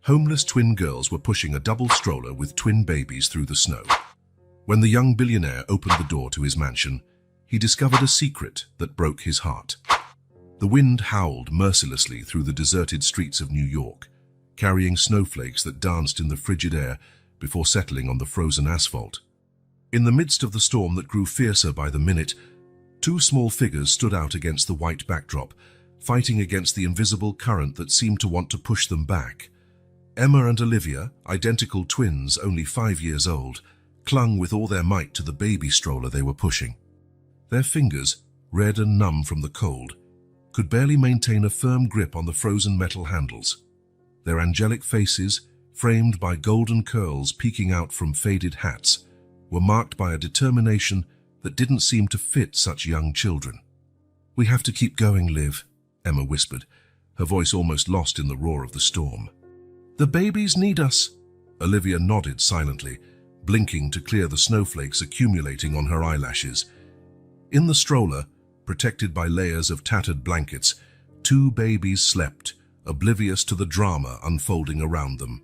Homeless twin girls were pushing a double stroller with twin babies through the snow. When the young billionaire opened the door to his mansion, he discovered a secret that broke his heart. The wind howled mercilessly through the deserted streets of New York, carrying snowflakes that danced in the frigid air before settling on the frozen asphalt. In the midst of the storm that grew fiercer by the minute, two small figures stood out against the white backdrop, fighting against the invisible current that seemed to want to push them back. Emma and Olivia, identical twins only 5 years old, clung with all their might to the baby stroller they were pushing. Their fingers, red and numb from the cold, could barely maintain a firm grip on the frozen metal handles. Their angelic faces, framed by golden curls peeking out from faded hats, were marked by a determination that didn't seem to fit such young children. "We have to keep going, Liv," Emma whispered, her voice almost lost in the roar of the storm. "The babies need us." Olivia nodded silently, blinking to clear the snowflakes accumulating on her eyelashes. In the stroller, protected by layers of tattered blankets, two babies slept, oblivious to the drama unfolding around them.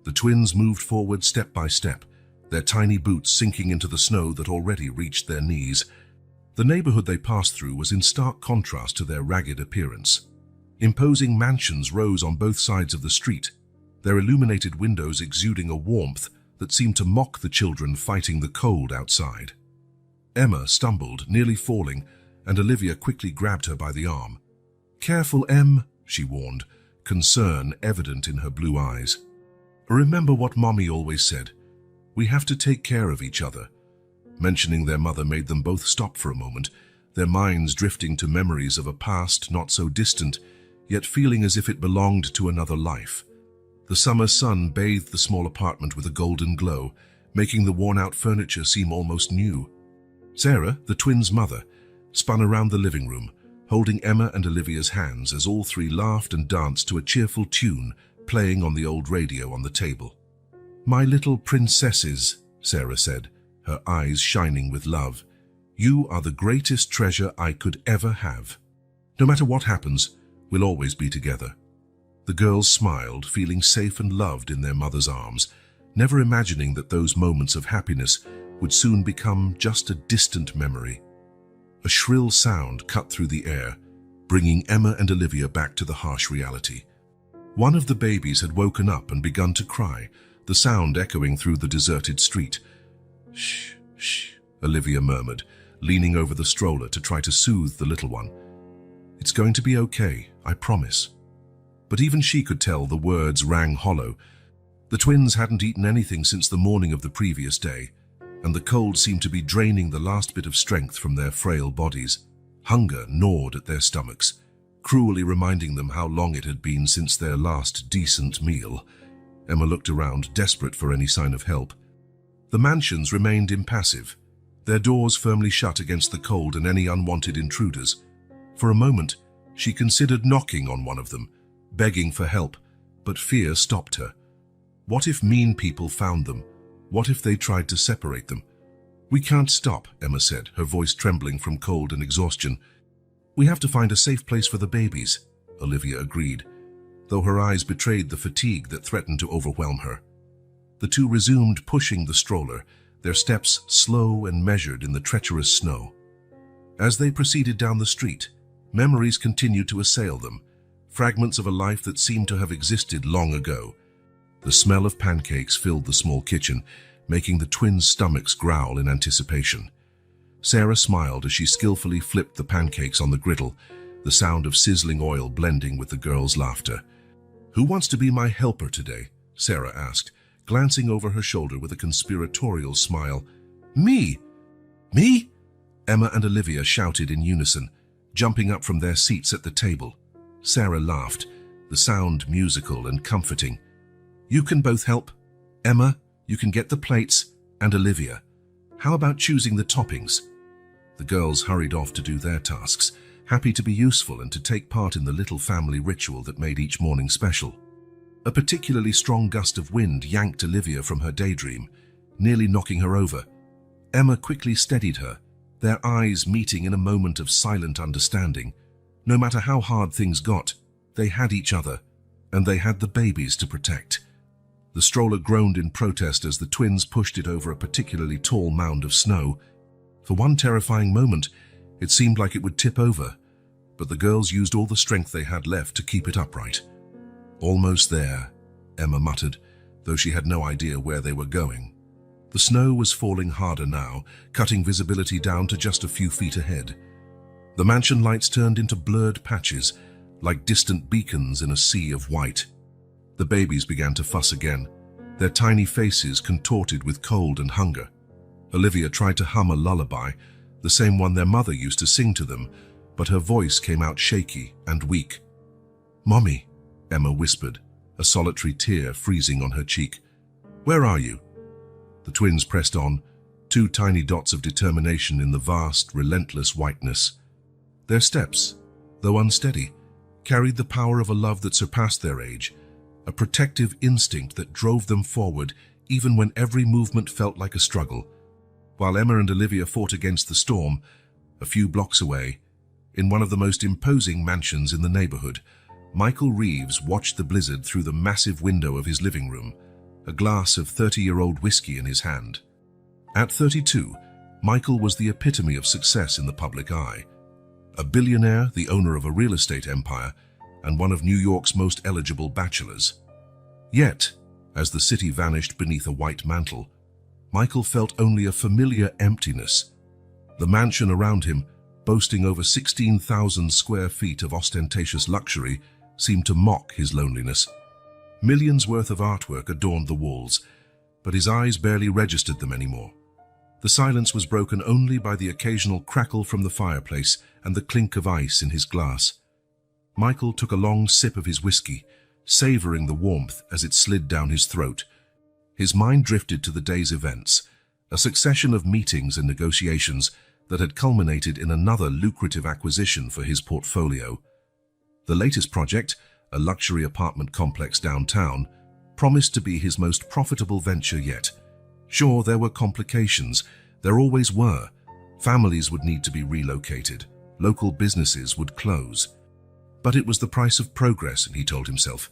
The twins moved forward step by step, their tiny boots sinking into the snow that already reached their knees. The neighborhood they passed through was in stark contrast to their ragged appearance. Imposing mansions rose on both sides of the street, their illuminated windows exuding a warmth that seemed to mock the children fighting the cold outside. Emma stumbled, nearly falling, and Olivia quickly grabbed her by the arm. "Careful, Em," she warned, concern evident in her blue eyes. "Remember what Mommy always said. We have to take care of each other." Mentioning their mother made them both stop for a moment, their minds drifting to memories of a past not so distant, yet feeling as if it belonged to another life. The summer sun bathed the small apartment with a golden glow, making the worn-out furniture seem almost new. Sarah, the twins' mother, spun around the living room, holding Emma and Olivia's hands as all three laughed and danced to a cheerful tune playing on the old radio on the table. "My little princesses," Sarah said, her eyes shining with love. "You are the greatest treasure I could ever have. No matter what happens, we'll always be together." The girls smiled, feeling safe and loved in their mother's arms, never imagining that those moments of happiness would soon become just a distant memory. A shrill sound cut through the air, bringing Emma and Olivia back to the harsh reality. One of the babies had woken up and begun to cry, the sound echoing through the deserted street. "Shh, shh," Olivia murmured, leaning over the stroller to try to soothe the little one. "It's going to be okay, I promise." But even she could tell the words rang hollow. The twins hadn't eaten anything since the morning of the previous day, and the cold seemed to be draining the last bit of strength from their frail bodies. Hunger gnawed at their stomachs, cruelly reminding them how long it had been since their last decent meal. Emma looked around, desperate for any sign of help. The mansions remained impassive, their doors firmly shut against the cold and any unwanted intruders. For a moment, she considered knocking on one of them, begging for help, but fear stopped her. What if mean people found them? What if they tried to separate them? "We can't stop," Emma said, her voice trembling from cold and exhaustion. "We have to find a safe place for the babies," Olivia agreed, though her eyes betrayed the fatigue that threatened to overwhelm her. The two resumed pushing the stroller, their steps slow and measured in the treacherous snow. As they proceeded down the street, memories continued to assail them, fragments of a life that seemed to have existed long ago. The smell of pancakes filled the small kitchen, making the twins' stomachs growl in anticipation. Sarah smiled as she skillfully flipped the pancakes on the griddle, the sound of sizzling oil blending with the girls' laughter. "Who wants to be my helper today?" Sarah asked, glancing over her shoulder with a conspiratorial smile. "Me! Me!" Emma and Olivia shouted in unison, jumping up from their seats at the table. Sarah laughed, the sound musical and comforting. "You can both help. Emma, you can get the plates, and Olivia, how about choosing the toppings?" The girls hurried off to do their tasks, happy to be useful and to take part in the little family ritual that made each morning special. A particularly strong gust of wind yanked Olivia from her daydream, nearly knocking her over. Emma quickly steadied her, their eyes meeting in a moment of silent understanding. No matter how hard things got, they had each other, and they had the babies to protect. The stroller groaned in protest as the twins pushed it over a particularly tall mound of snow. For one terrifying moment, it seemed like it would tip over, but the girls used all the strength they had left to keep it upright. "Almost there," Emma muttered, though she had no idea where they were going. The snow was falling harder now, cutting visibility down to just a few feet ahead. The mansion lights turned into blurred patches, like distant beacons in a sea of white. The babies began to fuss again, their tiny faces contorted with cold and hunger. Olivia tried to hum a lullaby, the same one their mother used to sing to them, but her voice came out shaky and weak. "Mommy," Emma whispered, a solitary tear freezing on her cheek. "Where are you?" The twins pressed on, two tiny dots of determination in the vast, relentless whiteness. Their steps, though unsteady, carried the power of a love that surpassed their age, a protective instinct that drove them forward even when every movement felt like a struggle. While Emma and Olivia fought against the storm, a few blocks away, in one of the most imposing mansions in the neighborhood, Michael Reeves watched the blizzard through the massive window of his living room, a glass of 30-year-old whiskey in his hand. At 32, Michael was the epitome of success in the public eye. A billionaire, the owner of a real estate empire, and one of New York's most eligible bachelors. Yet, as the city vanished beneath a white mantle, Michael felt only a familiar emptiness. The mansion around him, boasting over 16,000 square feet of ostentatious luxury, seemed to mock his loneliness. Millions worth of artwork adorned the walls, but his eyes barely registered them anymore. The silence was broken only by the occasional crackle from the fireplace and the clink of ice in his glass. Michael took a long sip of his whiskey, savoring the warmth as it slid down his throat. His mind drifted to the day's events, a succession of meetings and negotiations that had culminated in another lucrative acquisition for his portfolio. The latest project, a luxury apartment complex downtown, promised to be his most profitable venture yet. Sure, there were complications. There always were. Families would need to be relocated. Local businesses would close. But it was the price of progress, he told himself.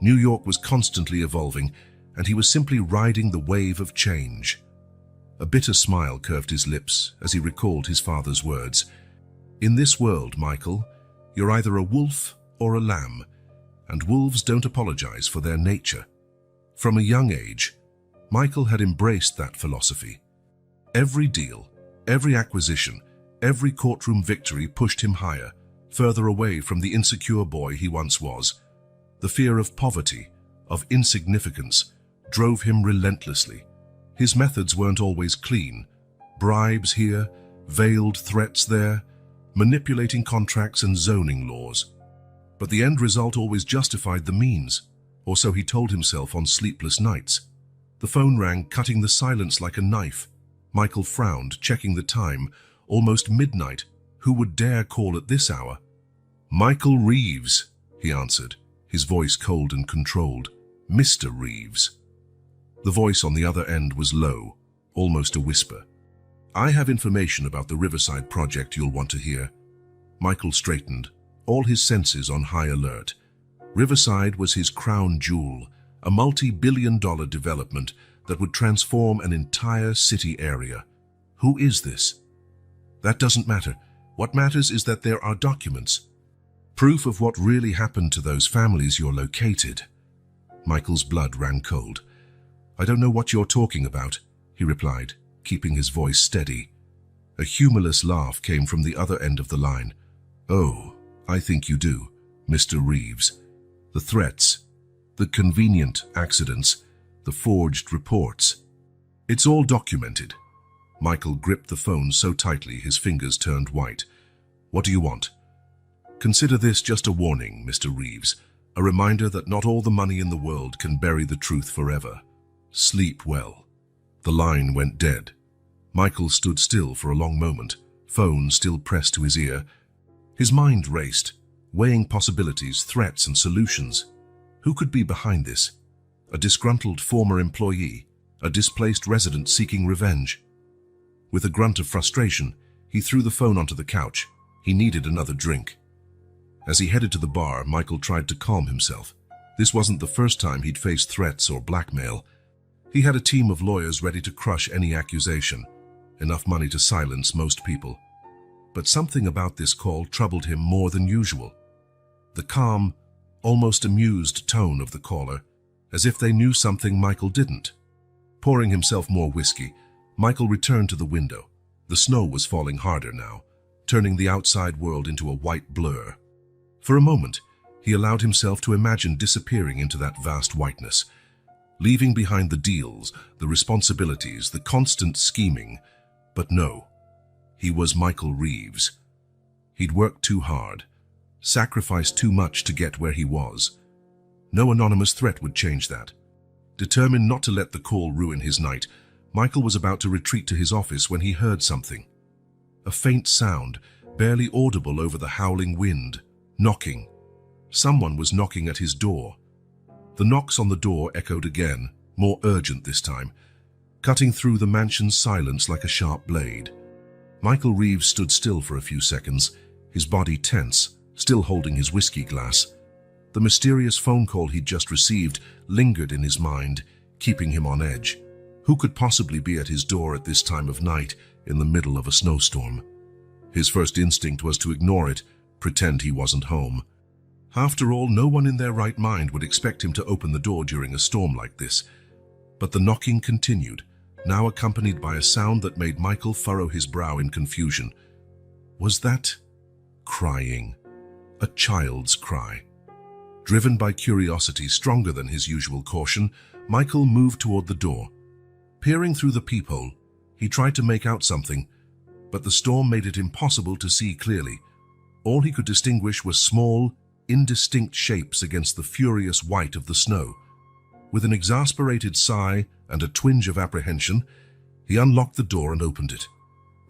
New York was constantly evolving, and he was simply riding the wave of change. A bitter smile curved his lips as he recalled his father's words. "In this world, Michael, you're either a wolf or a lamb, and wolves don't apologize for their nature." From a young age, Michael had embraced that philosophy. Every deal, every acquisition, every courtroom victory pushed him higher, further away from the insecure boy he once was. The fear of poverty, of insignificance, drove him relentlessly. His methods weren't always clean. Bribes here, veiled threats there, manipulating contracts and zoning laws. But the end result always justified the means, or so he told himself on sleepless nights. The phone rang, cutting the silence like a knife. Michael frowned, checking the time. Almost midnight. Who would dare call at this hour? "Michael Reeves," he answered, his voice cold and controlled. "Mr. Reeves." The voice on the other end was low, almost a whisper. "I have information about the Riverside project you'll want to hear." Michael straightened, all his senses on high alert. Riverside was his crown jewel, a multi-billion-dollar development that would transform an entire city area. Who is this? That doesn't matter. What matters is that there are documents. Proof of what really happened to those families you're located. Michael's blood ran cold. "I don't know what you're talking about," he replied, keeping his voice steady. A humorless laugh came from the other end of the line. "Oh, I think you do, Mr. Reeves. The threats, the convenient accidents, the forged reports. It's all documented." Michael gripped the phone so tightly his fingers turned white. "What do you want?" "Consider this just a warning, Mr. Reeves, a reminder that not all the money in the world can bury the truth forever. Sleep well." The line went dead. Michael stood still for a long moment, phone still pressed to his ear. His mind raced, weighing possibilities, threats, and solutions. Who could be behind this? A disgruntled former employee, a displaced resident seeking revenge. With a grunt of frustration, he threw the phone onto the couch. He needed another drink. As he headed to the bar, Michael tried to calm himself. This wasn't the first time he'd faced threats or blackmail. He had a team of lawyers ready to crush any accusation, enough money to silence most people. But something about this call troubled him more than usual. The calm, almost amused tone of the caller, as if they knew something Michael didn't. Pouring himself more whiskey, Michael returned to the window. The snow was falling harder now, turning the outside world into a white blur. For a moment, he allowed himself to imagine disappearing into that vast whiteness, leaving behind the deals, the responsibilities, the constant scheming. But no, he was Michael Reeves. He'd worked too hard, sacrificed too much to get where he was. No anonymous threat would change that. Determined not to let the call ruin his night, Michael was about to retreat to his office when he heard something. A faint sound, barely audible over the howling wind. Knocking. Someone was knocking at his door. The knocks on the door echoed again, more urgent this time, cutting through the mansion's silence like a sharp blade. Michael Reeves stood still for a few seconds, his body tense, still holding his whiskey glass. The mysterious phone call he'd just received lingered in his mind, keeping him on edge. Who could possibly be at his door at this time of night, in the middle of a snowstorm? His first instinct was to ignore it, pretend he wasn't home. After all, no one in their right mind would expect him to open the door during a storm like this. But the knocking continued, now accompanied by a sound that made Michael furrow his brow in confusion. Was that crying? A child's cry. Driven by curiosity stronger than his usual caution, Michael moved toward the door. Peering through the peephole, he tried to make out something, but the storm made it impossible to see clearly. All he could distinguish were small, indistinct shapes against the furious white of the snow. With an exasperated sigh and a twinge of apprehension, he unlocked the door and opened it.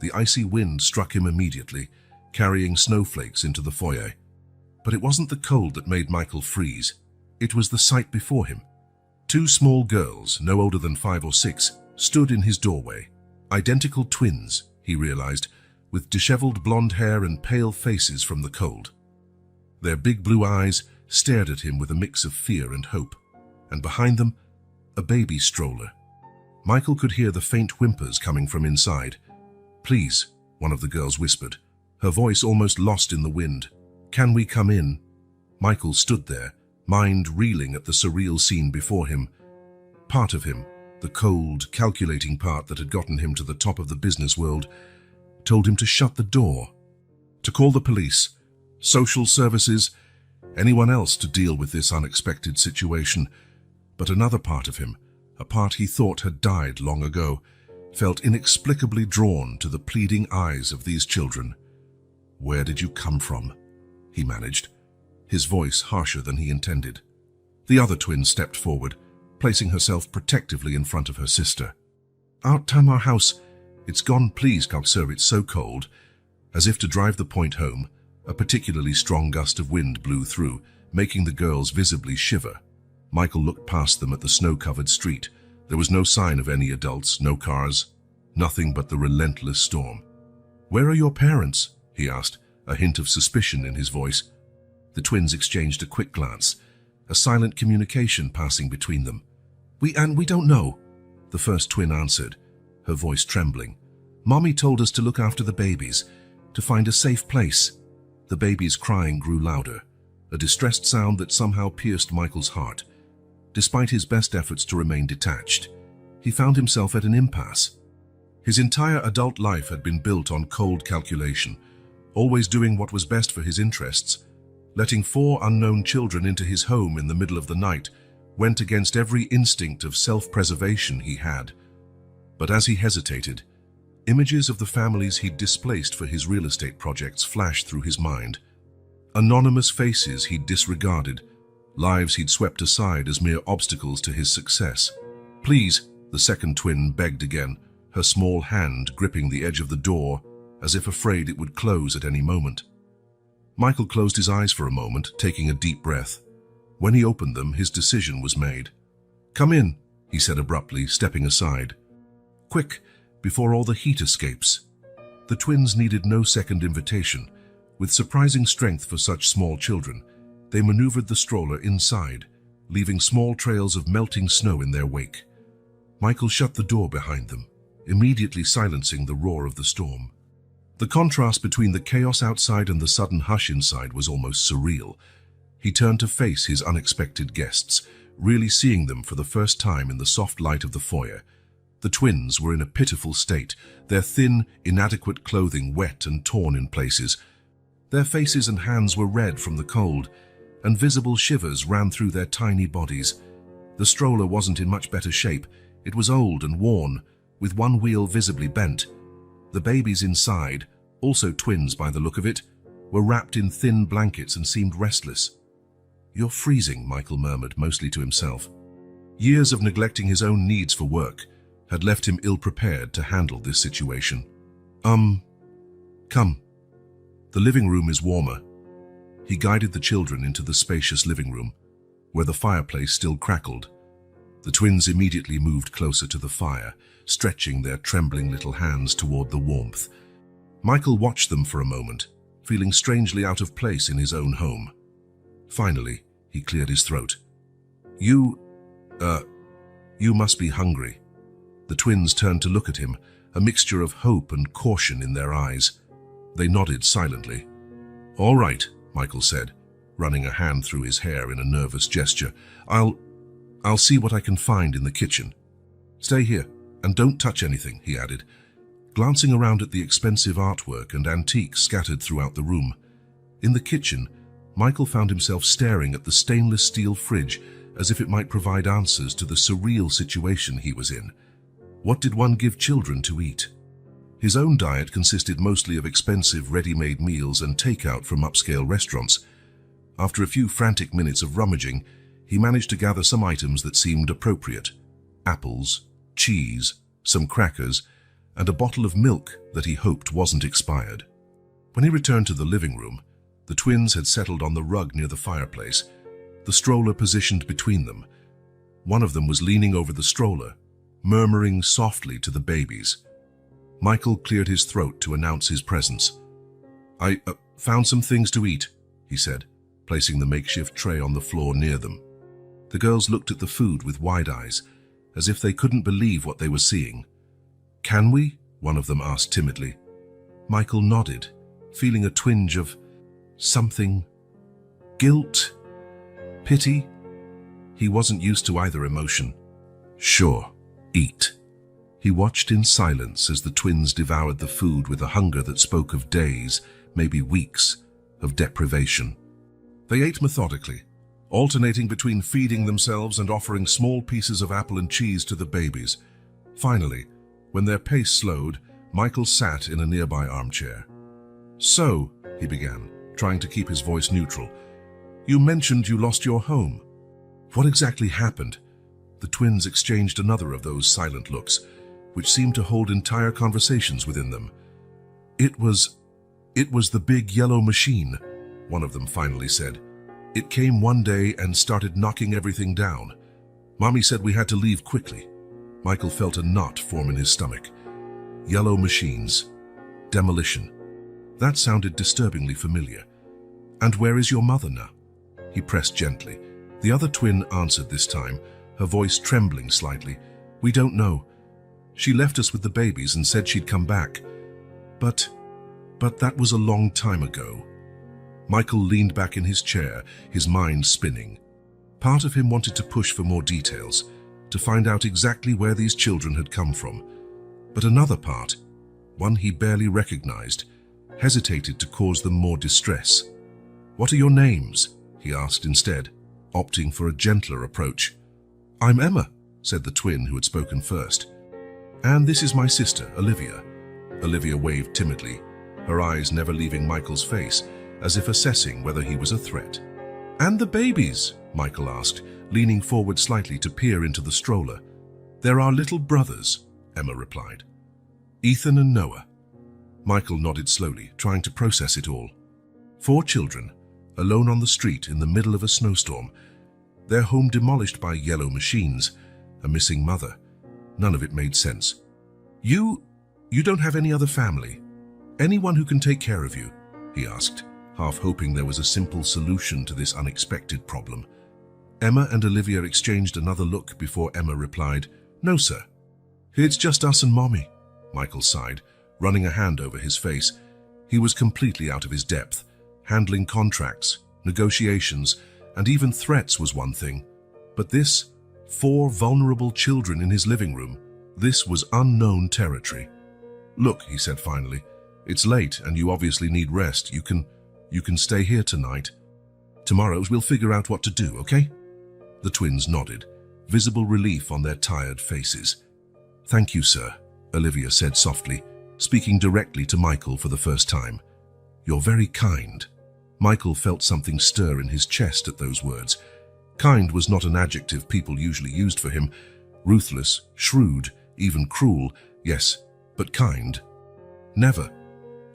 The icy wind struck him immediately, carrying snowflakes into the foyer. But it wasn't the cold that made Michael freeze. It was the sight before him. Two small girls, no older than 5 or 6, stood in his doorway. Identical twins, he realized, with disheveled blonde hair and pale faces from the cold. Their big blue eyes stared at him with a mix of fear and hope, and behind them, a baby stroller. Michael could hear the faint whimpers coming from inside. "Please," one of the girls whispered, her voice almost lost in the wind. "Can we come in?" Michael stood there, mind reeling at the surreal scene before him. Part of him, the cold, calculating part that had gotten him to the top of the business world, told him to shut the door, to call the police, social services, anyone else to deal with this unexpected situation. But another part of him, a part he thought had died long ago, felt inexplicably drawn to the pleading eyes of these children. "Where did you come from?" he managed, his voice harsher than he intended. The other twin stepped forward, placing herself protectively in front of her sister. "Out time our house. It's gone, please, sir, it's so cold." As if to drive the point home, a particularly strong gust of wind blew through, making the girls visibly shiver. Michael looked past them at the snow-covered street. There was no sign of any adults, no cars, nothing but the relentless storm. "Where are your parents?" he asked, a hint of suspicion in his voice. The twins exchanged a quick glance, a silent communication passing between them. We don't know," the first twin answered, her voice trembling. "Mommy told us to look after the babies, to find a safe place." The baby's crying grew louder, a distressed sound that somehow pierced Michael's heart. Despite his best efforts to remain detached, he found himself at an impasse. His entire adult life had been built on cold calculation, always doing what was best for his interests. Letting 4 unknown children into his home in the middle of the night went against every instinct of self-preservation he had. But as he hesitated, images of the families he'd displaced for his real estate projects flashed through his mind. Anonymous faces he'd disregarded, lives he'd swept aside as mere obstacles to his success. "Please," the second twin begged again, her small hand gripping the edge of the door as if afraid it would close at any moment. Michael closed his eyes for a moment, taking a deep breath. When he opened them, his decision was made. "Come in," he said abruptly, stepping aside. "Quick, before all the heat escapes." The twins needed no second invitation. With surprising strength for such small children, they maneuvered the stroller inside, leaving small trails of melting snow in their wake. Michael shut the door behind them, immediately silencing the roar of the storm. The contrast between the chaos outside and the sudden hush inside was almost surreal. He turned to face his unexpected guests, really seeing them for the first time in the soft light of the foyer. The twins were in a pitiful state, their thin, inadequate clothing wet and torn in places. Their faces and hands were red from the cold, and visible shivers ran through their tiny bodies. The stroller wasn't in much better shape. It was old and worn, with one wheel visibly bent. The babies inside, also twins by the look of it, were wrapped in thin blankets and seemed restless. "You're freezing," Michael murmured, mostly to himself. Years of neglecting his own needs for work had left him ill-prepared to handle this situation. Come. The living room is warmer." He guided the children into the spacious living room, where the fireplace still crackled. The twins immediately moved closer to the fire, stretching their trembling little hands toward the warmth. Michael watched them for a moment, feeling strangely out of place in his own home. Finally, he cleared his throat. You must be hungry." The twins turned to look at him, a mixture of hope and caution in their eyes. They nodded silently. "All right," Michael said, running a hand through his hair in a nervous gesture. I'll see what I can find in the kitchen. Stay here, and don't touch anything," he added, glancing around at the expensive artwork and antiques scattered throughout the room. In the kitchen, Michael found himself staring at the stainless steel fridge as if it might provide answers to the surreal situation he was in. What did one give children to eat? His own diet consisted mostly of expensive ready-made meals and takeout from upscale restaurants. After a few frantic minutes of rummaging, he managed to gather some items that seemed appropriate: apples, cheese, some crackers, and a bottle of milk that he hoped wasn't expired. When he returned to the living room, the twins had settled on the rug near the fireplace, the stroller positioned between them. One of them was leaning over the stroller, murmuring softly to the babies. Michael cleared his throat to announce his presence. "I found some things to eat," he said, placing the makeshift tray on the floor near them. The girls looked at the food with wide eyes, as if they couldn't believe what they were seeing. "Can we?" one of them asked timidly. Michael nodded, feeling a twinge of something. Guilt? Pity? He wasn't used to either emotion. "Sure, eat." He watched in silence as the twins devoured the food with a hunger that spoke of days, maybe weeks, of deprivation. They ate methodically, alternating between feeding themselves and offering small pieces of apple and cheese to the babies. Finally, when their pace slowed, Michael sat in a nearby armchair. "So," he began, trying to keep his voice neutral, "you mentioned you lost your home. What exactly happened?" The twins exchanged another of those silent looks, which seemed to hold entire conversations within them. It was the big yellow machine," one of them finally said. "It came one day and started knocking everything down. Mommy said we had to leave quickly." Michael felt a knot form in his stomach. Yellow machines. Demolition. That sounded disturbingly familiar. "And where is your mother now?" He pressed gently. The other twin answered this time, her voice trembling slightly. "We don't know. She left us with the babies and said she'd come back. But that was a long time ago." Michael leaned back in his chair, his mind spinning. Part of him wanted to push for more details, to find out exactly where these children had come from. But another part, one he barely recognized, hesitated to cause them more distress. "What are your names?" he asked instead, opting for a gentler approach. "I'm Emma," said the twin who had spoken first. "And this is my sister, Olivia." Olivia waved timidly, her eyes never leaving Michael's face, as if assessing whether he was a threat. "And the babies?" Michael asked, leaning forward slightly to peer into the stroller. "They're our little brothers," Emma replied. "Ethan and Noah." Michael nodded slowly, trying to process it all. 4 children, alone on the street in the middle of a snowstorm. Their home demolished by yellow machines, a missing mother. None of it made sense. You don't have any other family? Anyone who can take care of you?" he asked, half hoping there was a simple solution to this unexpected problem. Emma and Olivia exchanged another look before Emma replied, "No, sir. It's just us and Mommy." Michael sighed, running a hand over his face. He was completely out of his depth. Handling contracts, negotiations, and even threats was one thing. But this, 4 vulnerable children in his living room, this was unknown territory. "Look," he said finally, "it's late and you obviously need rest. You can stay here tonight. Tomorrow we'll figure out what to do, okay?" The twins nodded, visible relief on their tired faces. "Thank you, sir," Olivia said softly, speaking directly to Michael for the first time. "You're very kind." Michael felt something stir in his chest at those words. Kind was not an adjective people usually used for him. Ruthless, shrewd, even cruel, yes, but kind. "Never.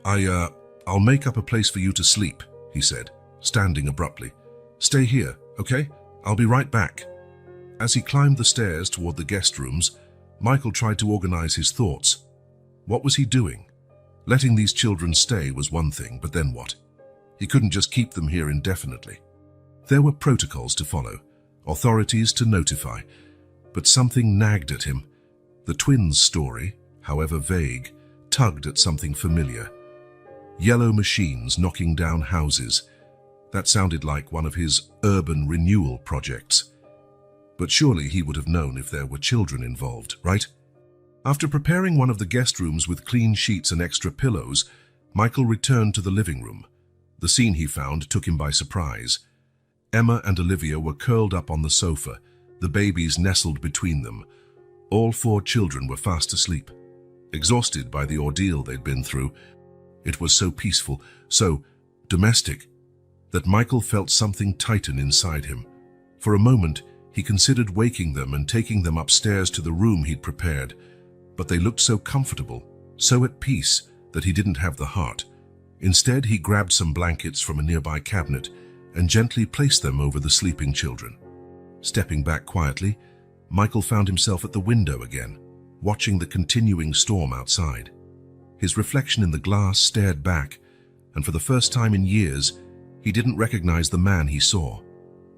I'll make up a place for you to sleep," he said, standing abruptly. "Stay here, okay? I'll be right back." As he climbed the stairs toward the guest rooms, Michael tried to organize his thoughts. What was he doing? Letting these children stay was one thing, but then what? He couldn't just keep them here indefinitely. There were protocols to follow, authorities to notify, but something nagged at him. The twins' story, however vague, tugged at something familiar. Yellow machines knocking down houses. That sounded like one of his urban renewal projects. But surely he would have known if there were children involved, right? After preparing one of the guest rooms with clean sheets and extra pillows, Michael returned to the living room. The scene he found took him by surprise. Emma and Olivia were curled up on the sofa, the babies nestled between them. All 4 children were fast asleep, exhausted by the ordeal they'd been through. It was so peaceful, so domestic, that Michael felt something tighten inside him. For a moment, he considered waking them and taking them upstairs to the room he'd prepared, but they looked so comfortable, so at peace, that he didn't have the heart. Instead, he grabbed some blankets from a nearby cabinet and gently placed them over the sleeping children. Stepping back quietly, Michael found himself at the window again, watching the continuing storm outside. His reflection in the glass stared back, and for the first time in years, he didn't recognize the man he saw.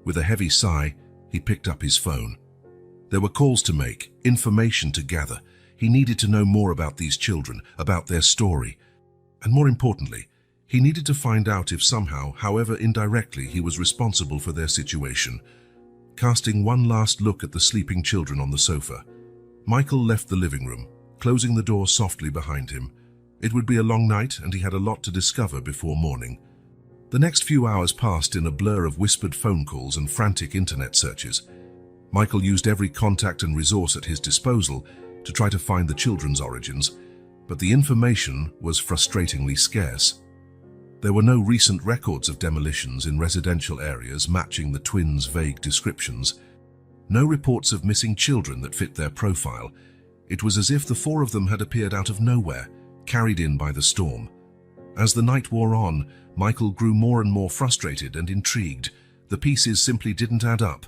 With a heavy sigh, he picked up his phone. There were calls to make, information to gather. He needed to know more about these children, about their story. And more importantly, he needed to find out if somehow, however indirectly, he was responsible for their situation. Casting one last look at the sleeping children on the sofa, Michael left the living room, closing the door softly behind him. It would be a long night, and he had a lot to discover before morning. The next few hours passed in a blur of whispered phone calls and frantic internet searches. Michael used every contact and resource at his disposal to try to find the children's origins, but the information was frustratingly scarce. There were no recent records of demolitions in residential areas matching the twins' vague descriptions. No reports of missing children that fit their profile. It was as if the 4 of them had appeared out of nowhere, carried in by the storm. As the night wore on, Michael grew more and more frustrated and intrigued. The pieces simply didn't add up.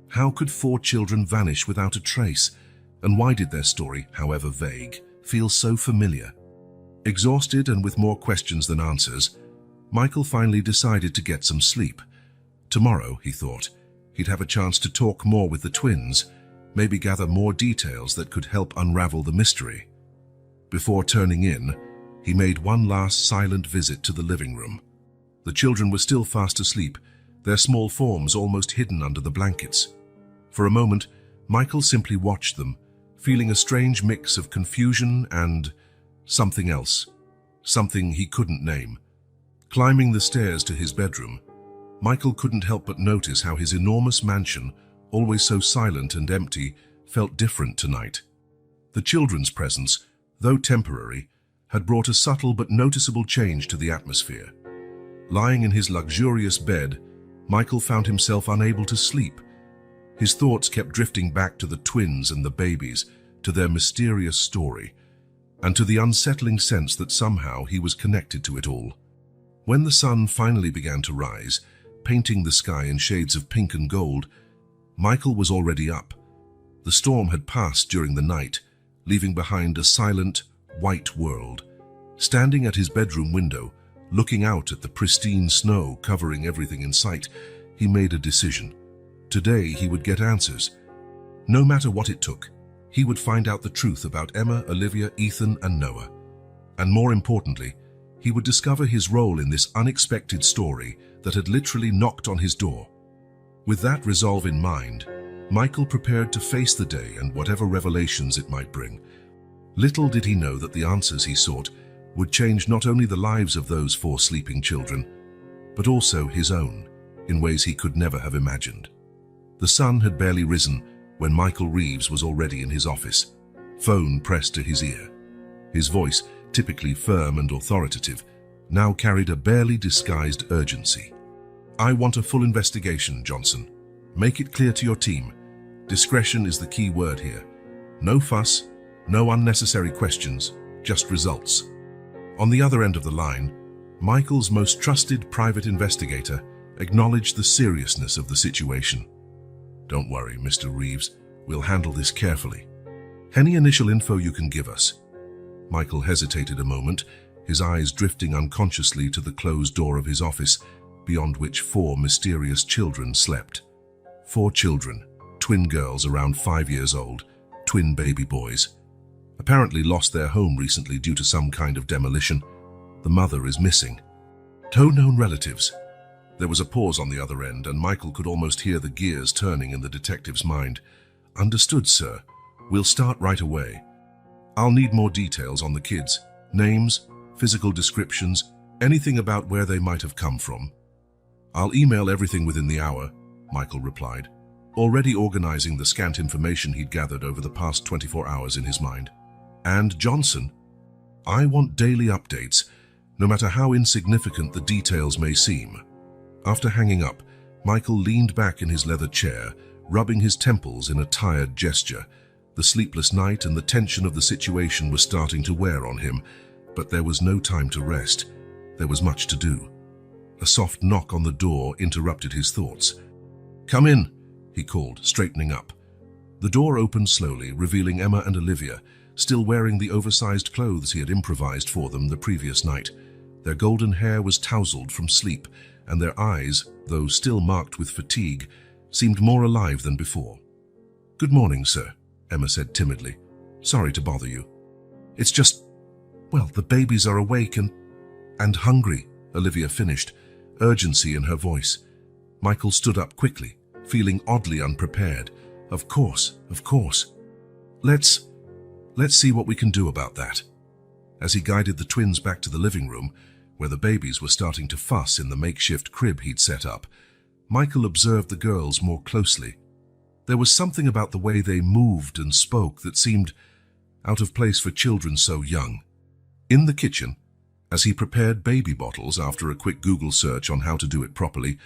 How could 4 children vanish without a trace? And why did their story, however vague, feel so familiar? Exhausted and with more questions than answers, Michael finally decided to get some sleep. Tomorrow, he thought, he'd have a chance to talk more with the twins, maybe gather more details that could help unravel the mystery. Before turning in, he made one last silent visit to the living room. The children were still fast asleep, their small forms almost hidden under the blankets. For a moment, Michael simply watched them, feeling a strange mix of confusion and something else, something he couldn't name. Climbing the stairs to his bedroom, Michael couldn't help but notice how his enormous mansion, always so silent and empty, felt different tonight. The children's presence, though temporary, had brought a subtle but noticeable change to the atmosphere. Lying in his luxurious bed, Michael found himself unable to sleep. His thoughts kept drifting back to the twins and the babies, to their mysterious story, and to the unsettling sense that somehow he was connected to it all. When the sun finally began to rise, painting the sky in shades of pink and gold, Michael was already up. The storm had passed during the night, leaving behind a silent, white world. Standing at his bedroom window, looking out at the pristine snow covering everything in sight, he made a decision. Today he would get answers. No matter what it took, he would find out the truth about Emma, Olivia, Ethan, and Noah. And more importantly, he would discover his role in this unexpected story that had literally knocked on his door. With that resolve in mind, Michael prepared to face the day and whatever revelations it might bring. Little did he know that the answers he sought would change not only the lives of those 4 sleeping children, but also his own, in ways he could never have imagined. The sun had barely risen when Michael Reeves was already in his office, phone pressed to his ear. His voice, typically firm and authoritative, now carried a barely disguised urgency. "I want a full investigation, Johnson. Make it clear to your team. Discretion is the key word here. No fuss, no unnecessary questions, just results." On the other end of the line, Michael's most trusted private investigator acknowledged the seriousness of the situation. "Don't worry, Mr. Reeves. We'll handle this carefully. Any initial info you can give us?" Michael hesitated a moment, his eyes drifting unconsciously to the closed door of his office, beyond which 4 mysterious children slept. 4 children, twin girls around 5 years old, twin baby boys. Apparently lost their home recently due to some kind of demolition. The mother is missing. No known relatives. There was a pause on the other end, and Michael could almost hear the gears turning in the detective's mind. "Understood, sir. We'll start right away. I'll need more details on the kids. Names, physical descriptions, anything about where they might have come from." "I'll email everything within the hour," Michael replied, already organizing the scant information he'd gathered over the past 24 hours in his mind. "And Johnson, I want daily updates, no matter how insignificant the details may seem." After hanging up, Michael leaned back in his leather chair, rubbing his temples in a tired gesture. The sleepless night and the tension of the situation were starting to wear on him, but there was no time to rest. There was much to do. A soft knock on the door interrupted his thoughts. "Come in," he called, straightening up. The door opened slowly, revealing Emma and Olivia, still wearing the oversized clothes he had improvised for them the previous night. Their golden hair was tousled from sleep, and their eyes, though still marked with fatigue, seemed more alive than before. "Good morning, sir," Emma said timidly. "Sorry to bother you." "It's just, well, the babies are awake and hungry," Olivia finished, urgency in her voice. Michael stood up quickly, feeling oddly unprepared. Of course. Let's see what we can do about that." As he guided the twins back to the living room, where the babies were starting to fuss in the makeshift crib he'd set up, Michael observed the girls more closely. There was something about the way they moved and spoke that seemed out of place for children so young. In the kitchen, as he prepared baby bottles after a quick Google search on how to do it properly,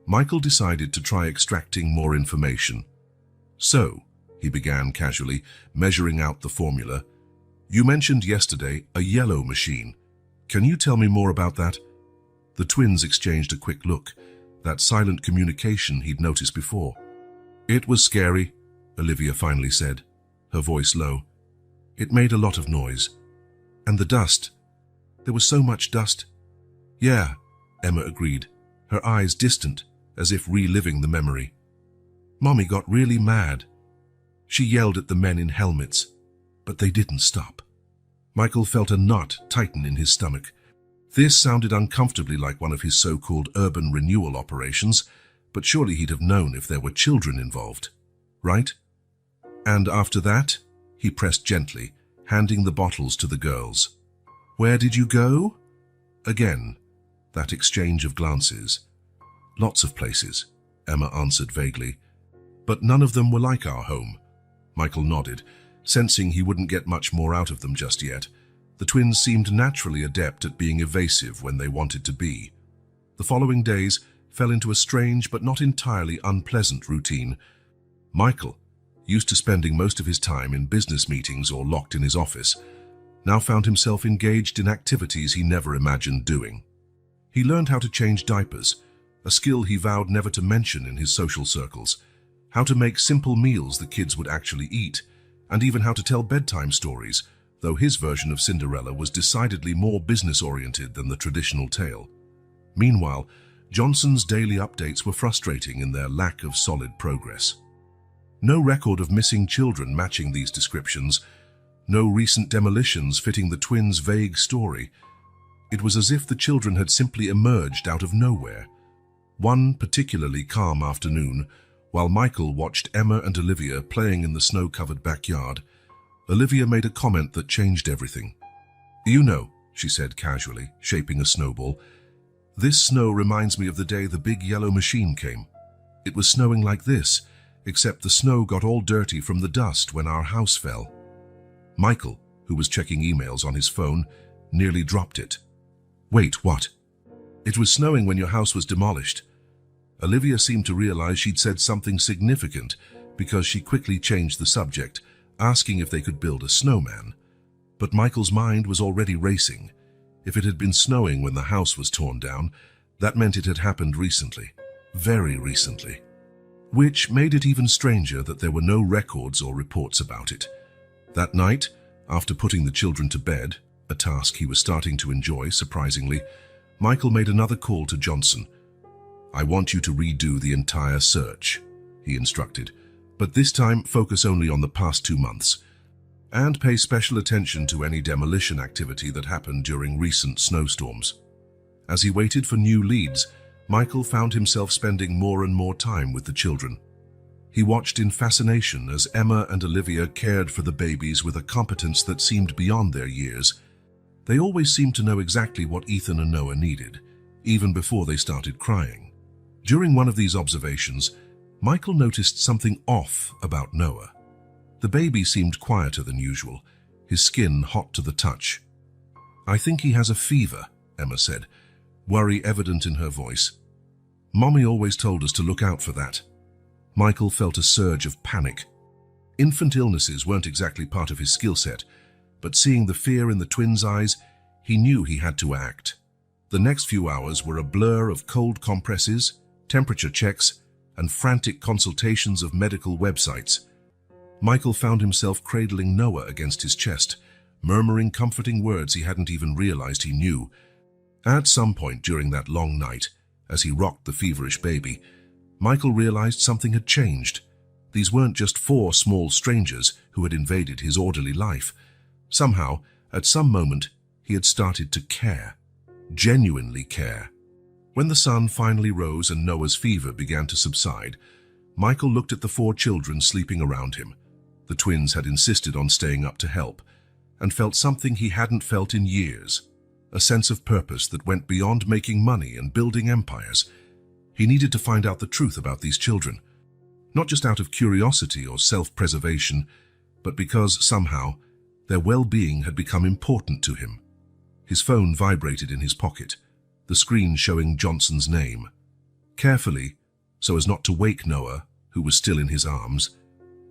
Michael decided to try extracting more information. "So," he began casually, measuring out the formula, "you mentioned yesterday a yellow machine. Can you tell me more about that?" The twins exchanged a quick look, that silent communication he'd noticed before. "It was scary," Olivia finally said, her voice low. "It made a lot of noise. And the dust. There was so much dust." "Yeah," Emma agreed, her eyes distant, as if reliving the memory. "Mommy got really mad. She yelled at the men in helmets, but they didn't stop." Michael felt a knot tighten in his stomach. This sounded uncomfortably like one of his so-called urban renewal operations, but surely he'd have known if there were children involved, right? "And after that?" he pressed gently, handing the bottles to the girls. "Where did you go?" Again, that exchange of glances. "Lots of places," Emma answered vaguely. "But none of them were like our home." Michael nodded, sensing he wouldn't get much more out of them just yet. The twins seemed naturally adept at being evasive when they wanted to be. The following days fell into a strange but not entirely unpleasant routine. Michael, used to spending most of his time in business meetings or locked in his office, now found himself engaged in activities he never imagined doing. He learned how to change diapers, a skill he vowed never to mention in his social circles, how to make simple meals the kids would actually eat, and even how to tell bedtime stories, though his version of Cinderella was decidedly more business-oriented than the traditional tale. Meanwhile, Johnson's daily updates were frustrating in their lack of solid progress. No record of missing children matching these descriptions, no recent demolitions fitting the twins' vague story. It was as if the children had simply emerged out of nowhere. One particularly calm afternoon, while Michael watched Emma and Olivia playing in the snow-covered backyard, Olivia made a comment that changed everything. "You know," she said casually, shaping a snowball, "this snow reminds me of the day the big yellow machine came. It was snowing like this, except the snow got all dirty from the dust when our house fell." Michael, who was checking emails on his phone, nearly dropped it. "Wait, what?" "It was snowing when your house was demolished." Olivia seemed to realize she'd said something significant because she quickly changed the subject, asking if they could build a snowman. But Michael's mind was already racing. If it had been snowing when the house was torn down, that meant it had happened recently, very recently. Which made it even stranger that there were no records or reports about it. That night, after putting the children to bed, a task he was starting to enjoy, surprisingly, Michael made another call to Johnson. "I want you to redo the entire search," he instructed, "but this time focus only on the past 2 months. And pay special attention to any demolition activity that happened during recent snowstorms." As he waited for new leads, Michael found himself spending more and more time with the children. He watched in fascination as Emma and Olivia cared for the babies with a competence that seemed beyond their years. They always seemed to know exactly what Ethan and Noah needed, even before they started crying. During one of these observations, Michael noticed something off about Noah. The baby seemed quieter than usual, his skin hot to the touch. "I think he has a fever," Emma said, worry evident in her voice. "Mommy always told us to look out for that." Michael felt a surge of panic. Infant illnesses weren't exactly part of his skill set, but seeing the fear in the twins' eyes, he knew he had to act. The next few hours were a blur of cold compresses, temperature checks, and frantic consultations of medical websites. Michael found himself cradling Noah against his chest, murmuring comforting words he hadn't even realized he knew. At some point during that long night, as he rocked the feverish baby, Michael realized something had changed. These weren't just 4 small strangers who had invaded his orderly life. Somehow, at some moment, he had started to care. Genuinely care. When the sun finally rose and Noah's fever began to subside, Michael looked at the 4 children sleeping around him. The twins had insisted on staying up to help, and felt something he hadn't felt in years, a sense of purpose that went beyond making money and building empires. He needed to find out the truth about these children, not just out of curiosity or self-preservation, but because, somehow, their well-being had become important to him. His phone vibrated in his pocket, the screen showing Johnson's name. Carefully, so as not to wake Noah, who was still in his arms,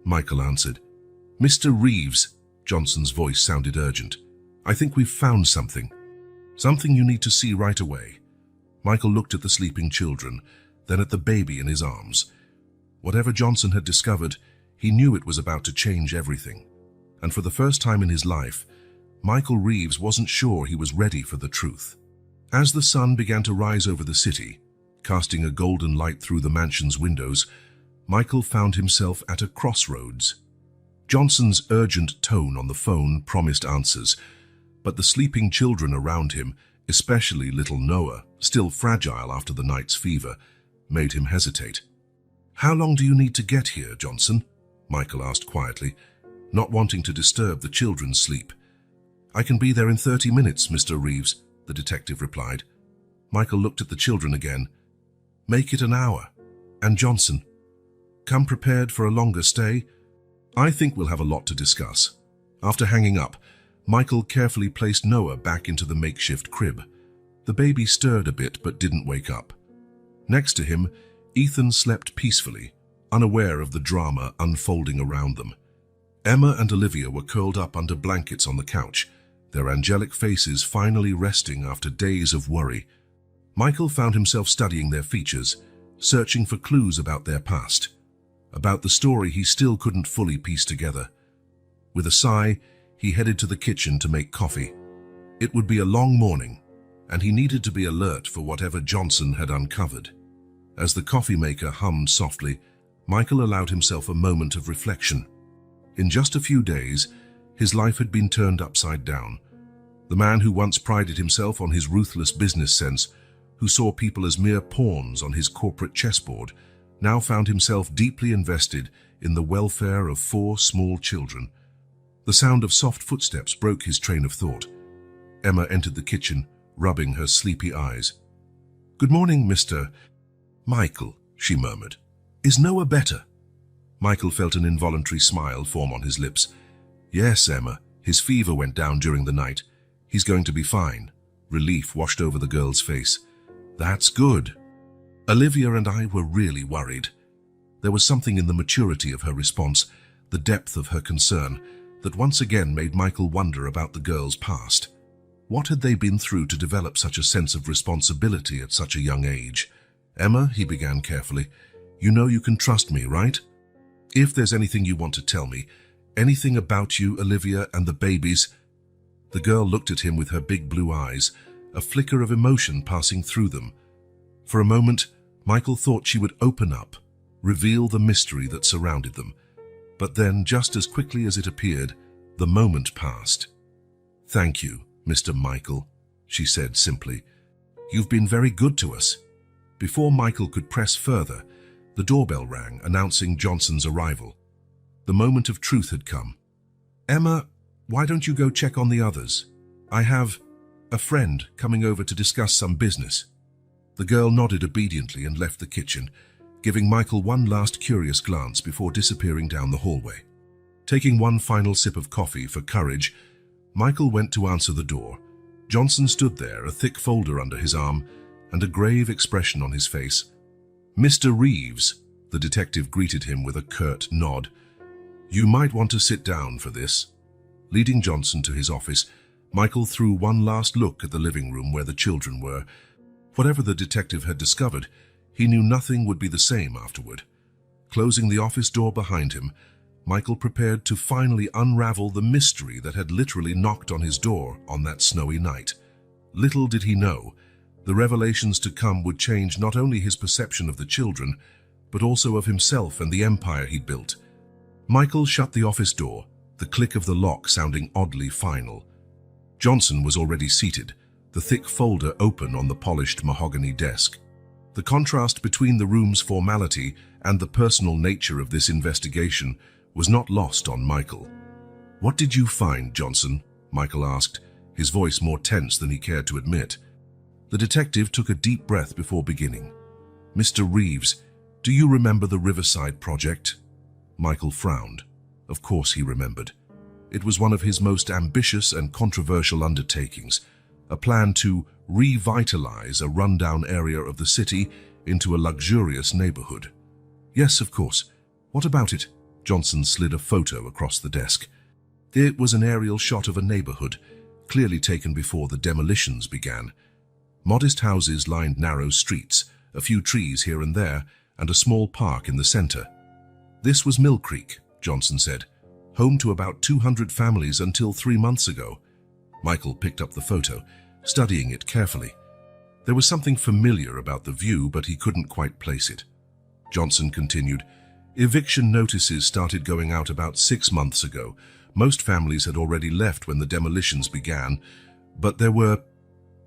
Michael answered. "Mr. Reeves," Johnson's voice sounded urgent. "I think we've found something. Something you need to see right away." Michael looked at the sleeping children, then at the baby in his arms. Whatever Johnson had discovered, he knew it was about to change everything. And for the first time in his life, Michael Reeves wasn't sure he was ready for the truth. As the sun began to rise over the city, casting a golden light through the mansion's windows, Michael found himself at a crossroads. Johnson's urgent tone on the phone promised answers, but the sleeping children around him, especially little Noah, still fragile after the night's fever, made him hesitate. "How long do you need to get here, Johnson?" Michael asked quietly, not wanting to disturb the children's sleep. "I can be there in 30 minutes, Mr. Reeves," the detective replied. Michael looked at the children again. "Make it an hour. And Johnson, come prepared for a longer stay. I think we'll have a lot to discuss." After hanging up, Michael carefully placed Noah back into the makeshift crib. The baby stirred a bit but didn't wake up. Next to him, Ethan slept peacefully, unaware of the drama unfolding around them. Emma and Olivia were curled up under blankets on the couch, their angelic faces finally resting after days of worry. Michael found himself studying their features, searching for clues about their past, about the story he still couldn't fully piece together. With a sigh, he headed to the kitchen to make coffee. It would be a long morning, and he needed to be alert for whatever Johnson had uncovered. As the coffee maker hummed softly, Michael allowed himself a moment of reflection. In just a few days, his life had been turned upside down. The man who once prided himself on his ruthless business sense, who saw people as mere pawns on his corporate chessboard, now found himself deeply invested in the welfare of 4 small children. The sound of soft footsteps broke his train of thought. Emma entered the kitchen, rubbing her sleepy eyes. "Good morning, Mr. Michael," she murmured. "Is Noah better?" Michael felt an involuntary smile form on his lips. "Yes, Emma. His fever went down during the night. He's going to be fine." Relief washed over the girl's face. "That's good." Olivia and I were really worried. There was something in the maturity of her response, the depth of her concern, that once again made Michael wonder about the girl's past. What had they been through to develop such a sense of responsibility at such a young age? "Emma," he began carefully, "you know you can trust me, right? If there's anything you want to tell me, anything about you, Olivia, and the babies." The girl looked at him with her big blue eyes, a flicker of emotion passing through them. For a moment, Michael thought she would open up, reveal the mystery that surrounded them. But then, just as quickly as it appeared, the moment passed. "Thank you, Mr. Michael," she said simply. "You've been very good to us." Before Michael could press further, the doorbell rang, announcing Johnson's arrival. The moment of truth had come. "Emma, why don't you go check on the others? I have a friend coming over to discuss some business." The girl nodded obediently and left the kitchen, giving Michael one last curious glance before disappearing down the hallway. Taking one final sip of coffee for courage, Michael went to answer the door. Johnson stood there, a thick folder under his arm and a grave expression on his face. "Mr. Reeves," the detective greeted him with a curt nod. "You might want to sit down for this." Leading Johnson to his office, Michael threw one last look at the living room where the children were. Whatever the detective had discovered, he knew nothing would be the same afterward. Closing the office door behind him, Michael prepared to finally unravel the mystery that had literally knocked on his door on that snowy night. Little did he know, the revelations to come would change not only his perception of the children, but also of himself and the empire he'd built. Michael shut the office door, the click of the lock sounding oddly final. Johnson was already seated, the thick folder open on the polished mahogany desk. The contrast between the room's formality and the personal nature of this investigation was not lost on Michael. "What did you find, Johnson?" Michael asked, his voice more tense than he cared to admit. The detective took a deep breath before beginning. "Mr. Reeves, do you remember the Riverside project?" Michael frowned. Of course he remembered. It was one of his most ambitious and controversial undertakings, a plan to revitalize a rundown area of the city into a luxurious neighborhood. "Yes, of course. What about it?" Johnson slid a photo across the desk. It was an aerial shot of a neighborhood, clearly taken before the demolitions began. Modest houses lined narrow streets, a few trees here and there, and a small park in the center. "This was Mill Creek," Johnson said, "home to about 200 families until 3 months ago." Michael picked up the photo, studying it carefully. There was something familiar about the view, but he couldn't quite place it. Johnson continued, "Eviction notices started going out about 6 months ago. Most families had already left when the demolitions began, but there were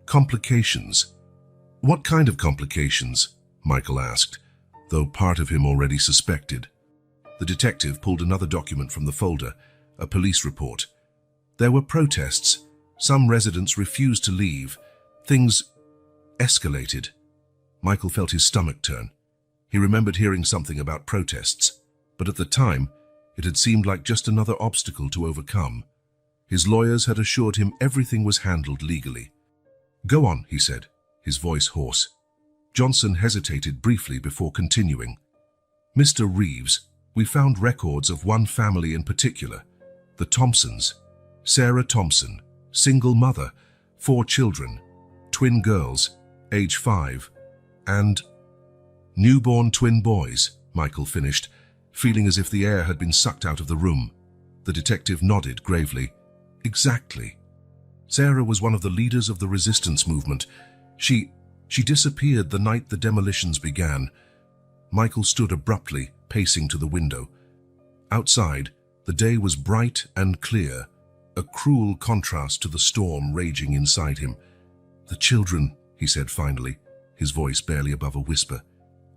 complications." "What kind of complications?" Michael asked, though part of him already suspected. The detective pulled another document from the folder, a police report. There were protests. Some residents refused to leave. Things escalated. Michael felt his stomach turn. He remembered hearing something about protests, but at the time, it had seemed like just another obstacle to overcome. His lawyers had assured him everything was handled legally. "Go on," he said, his voice hoarse. Johnson hesitated briefly before continuing. "Mr. Reeves, we found records of one family in particular, the Thompsons. Sarah Thompson, single mother, 4 children, twin girls, age 5, and newborn twin boys," Michael finished, feeling as if the air had been sucked out of the room. The detective nodded gravely. "Exactly." Sarah was one of the leaders of the resistance movement. She disappeared the night the demolitions began. Michael stood abruptly, pacing to the window. Outside, the day was bright and clear, a cruel contrast to the storm raging inside him. "The children," he said finally, his voice barely above a whisper.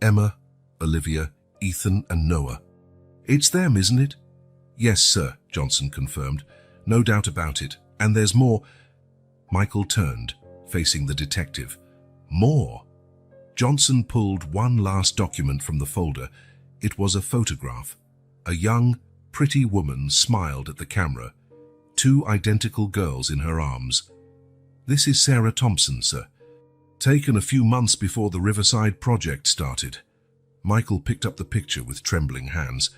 "Emma, Olivia, Ethan, and Noah. It's them, isn't it?" "Yes, sir," Johnson confirmed. "No doubt about it. And there's more." Michael turned, facing the detective. "More?" Johnson pulled one last document from the folder. It was a photograph. A young, pretty woman smiled at the camera. Two identical girls in her arms. "This is Sarah Thompson, sir. Taken a few months before the Riverside project started." Michael picked up the picture with trembling hands.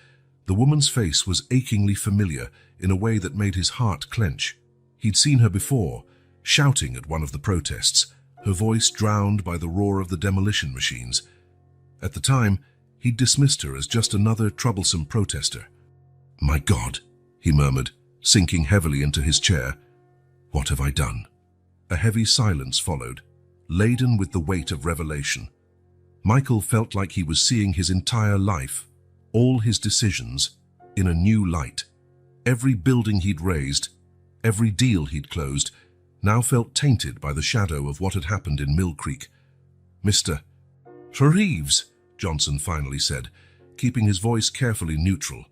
The woman's face was achingly familiar in a way that made his heart clench. He'd seen her before, shouting at one of the protests, her voice drowned by the roar of the demolition machines. At the time, he'd dismissed her as just another troublesome protester. "My God," he murmured, sinking heavily into his chair. "What have I done?" A heavy silence followed, laden with the weight of revelation. Michael felt like he was seeing his entire life, all his decisions, in a new light. Every building he'd raised, every deal he'd closed, now felt tainted by the shadow of what had happened in Mill Creek. "Mr. Reeves," Johnson finally said, keeping his voice carefully neutral.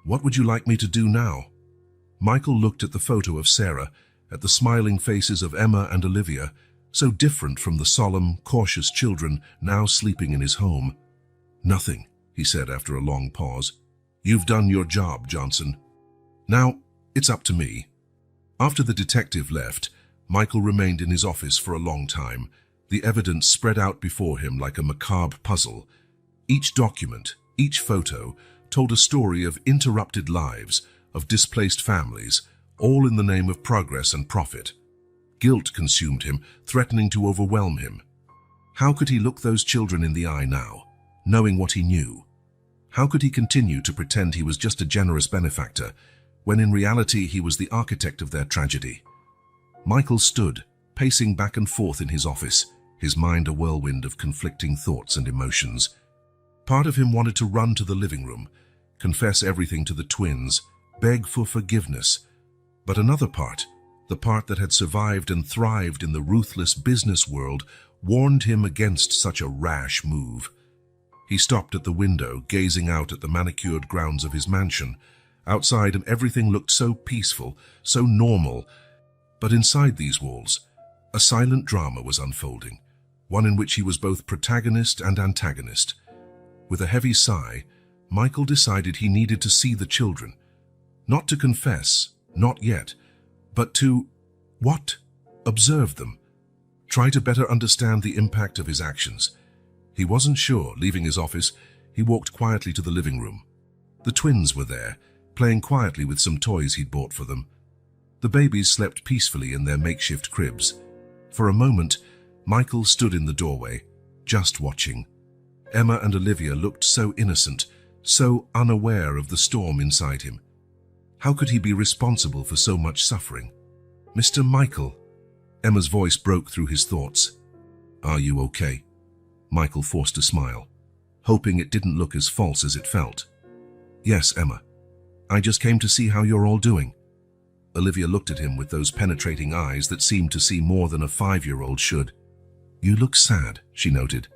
"What would you like me to do now?" Michael looked at the photo of Sarah, at the smiling faces of Emma and Olivia, so different from the solemn, cautious children now sleeping in his home. "Nothing," he said after a long pause. "You've done your job, Johnson. Now, it's up to me." After the detective left, Michael remained in his office for a long time, the evidence spread out before him like a macabre puzzle. Each document, each photo, told a story of interrupted lives, of displaced families, all in the name of progress and profit. Guilt consumed him, threatening to overwhelm him. How could he look those children in the eye now, knowing what he knew? How could he continue to pretend he was just a generous benefactor, when in reality he was the architect of their tragedy? Michael stood, pacing back and forth in his office, his mind a whirlwind of conflicting thoughts and emotions. Part of him wanted to run to the living room, confess everything to the twins, beg for forgiveness. But another part, the part that had survived and thrived in the ruthless business world, warned him against such a rash move. He stopped at the window, gazing out at the manicured grounds of his mansion. Outside, and everything looked so peaceful, so normal. But inside these walls, a silent drama was unfolding, one in which he was both protagonist and antagonist. With a heavy sigh, Michael decided he needed to see the children. Not to confess, not yet, but to, observe them. Try to better understand the impact of his actions. He wasn't sure. Leaving his office, he walked quietly to the living room. The twins were there, playing quietly with some toys he'd bought for them. The babies slept peacefully in their makeshift cribs. For a moment, Michael stood in the doorway, just watching. Emma and Olivia looked so innocent, so unaware of the storm inside him. How could he be responsible for so much suffering? "Mr. Michael," Emma's voice broke through his thoughts. "Are you okay?" Michael forced a smile, hoping it didn't look as false as it felt. "Yes, Emma. I just came to see how you're all doing." Olivia looked at him with those penetrating eyes that seemed to see more than a 5-year-old should. "You look sad," she noted.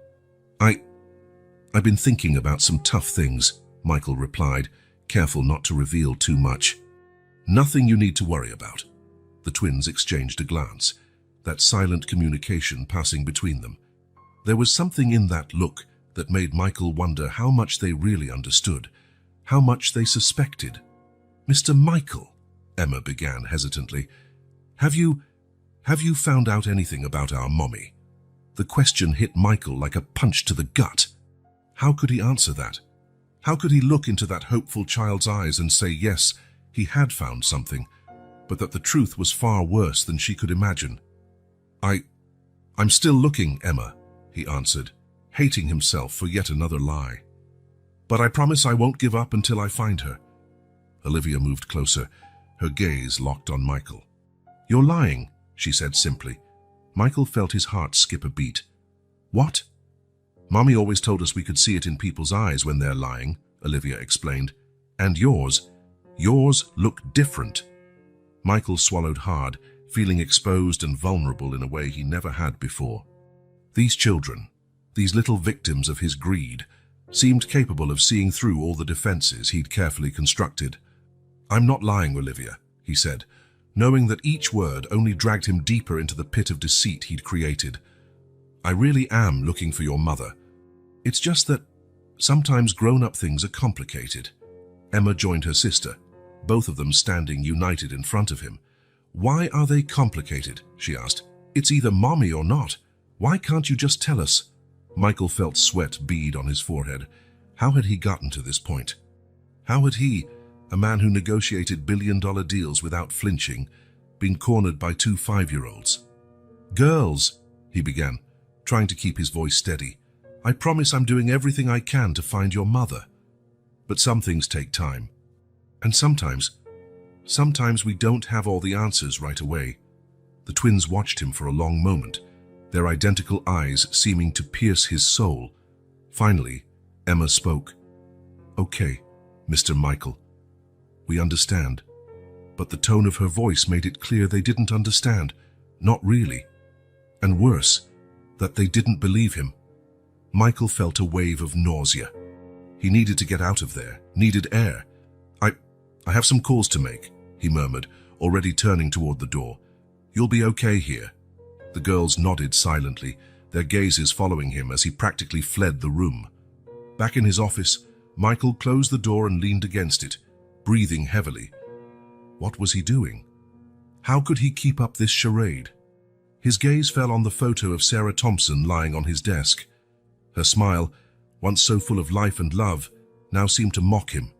I've been thinking about some tough things," Michael replied, careful not to reveal too much. "Nothing you need to worry about." The twins exchanged a glance, that silent communication passing between them. There was something in that look that made Michael wonder how much they really understood, how much they suspected. "Mr. Michael," Emma began hesitantly, have you found out anything about our mommy?" The question hit Michael like a punch to the gut. How could he answer that? How could he look into that hopeful child's eyes and say yes, he had found something, but that the truth was far worse than she could imagine? I'm still looking, Emma," he answered, hating himself for yet another lie. "But I promise I won't give up until I find her." Olivia moved closer, her gaze locked on Michael. "You're lying," she said simply. Michael felt his heart skip a beat. "What?" "Mommy always told us we could see it in people's eyes when they're lying," Olivia explained. "And yours look different." Michael swallowed hard, feeling exposed and vulnerable in a way he never had before. These children, these little victims of his greed, seemed capable of seeing through all the defenses he'd carefully constructed. "I'm not lying, Olivia," he said, knowing that each word only dragged him deeper into the pit of deceit he'd created. "I really am looking for your mother. It's just that sometimes grown-up things are complicated." Emma joined her sister, both of them standing united in front of him. "Why are they complicated?" she asked. "It's either mommy or not. Why can't you just tell us?" Michael felt sweat bead on his forehead. How had he gotten to this point? How had he, a man who negotiated billion-dollar deals without flinching, been cornered by two 5-year-olds? "Girls," he began, trying to keep his voice steady, "I promise I'm doing everything I can to find your mother. But some things take time. And sometimes we don't have all the answers right away." The twins watched him for a long moment, their identical eyes seeming to pierce his soul. Finally, Emma spoke. "Okay, Mr. Michael, we understand." But the tone of her voice made it clear they didn't understand. Not really. And worse, that they didn't believe him. Michael felt a wave of nausea. He needed to get out of there, needed air. I have some calls to make," he murmured, already turning toward the door. "You'll be okay here." The girls nodded silently, their gazes following him as he practically fled the room. Back in his office, Michael closed the door and leaned against it, breathing heavily. What was he doing? How could he keep up this charade? His gaze fell on the photo of Sarah Thompson lying on his desk. Her smile, once so full of life and love, now seemed to mock him.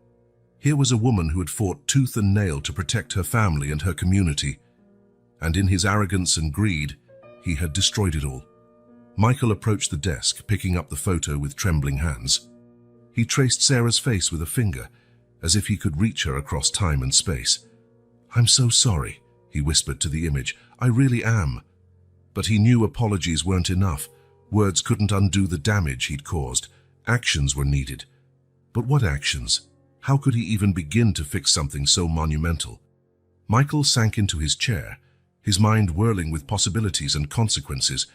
Here was a woman who had fought tooth and nail to protect her family and her community, and in his arrogance and greed, he had destroyed it all. Michael approached the desk, picking up the photo with trembling hands. He traced Sarah's face with a finger, as if he could reach her across time and space. "I'm so sorry," he whispered to the image. "I really am." But he knew apologies weren't enough. Words couldn't undo the damage he'd caused. Actions were needed. But what actions? How could he even begin to fix something so monumental? Michael sank into his chair, his mind whirling with possibilities and consequences.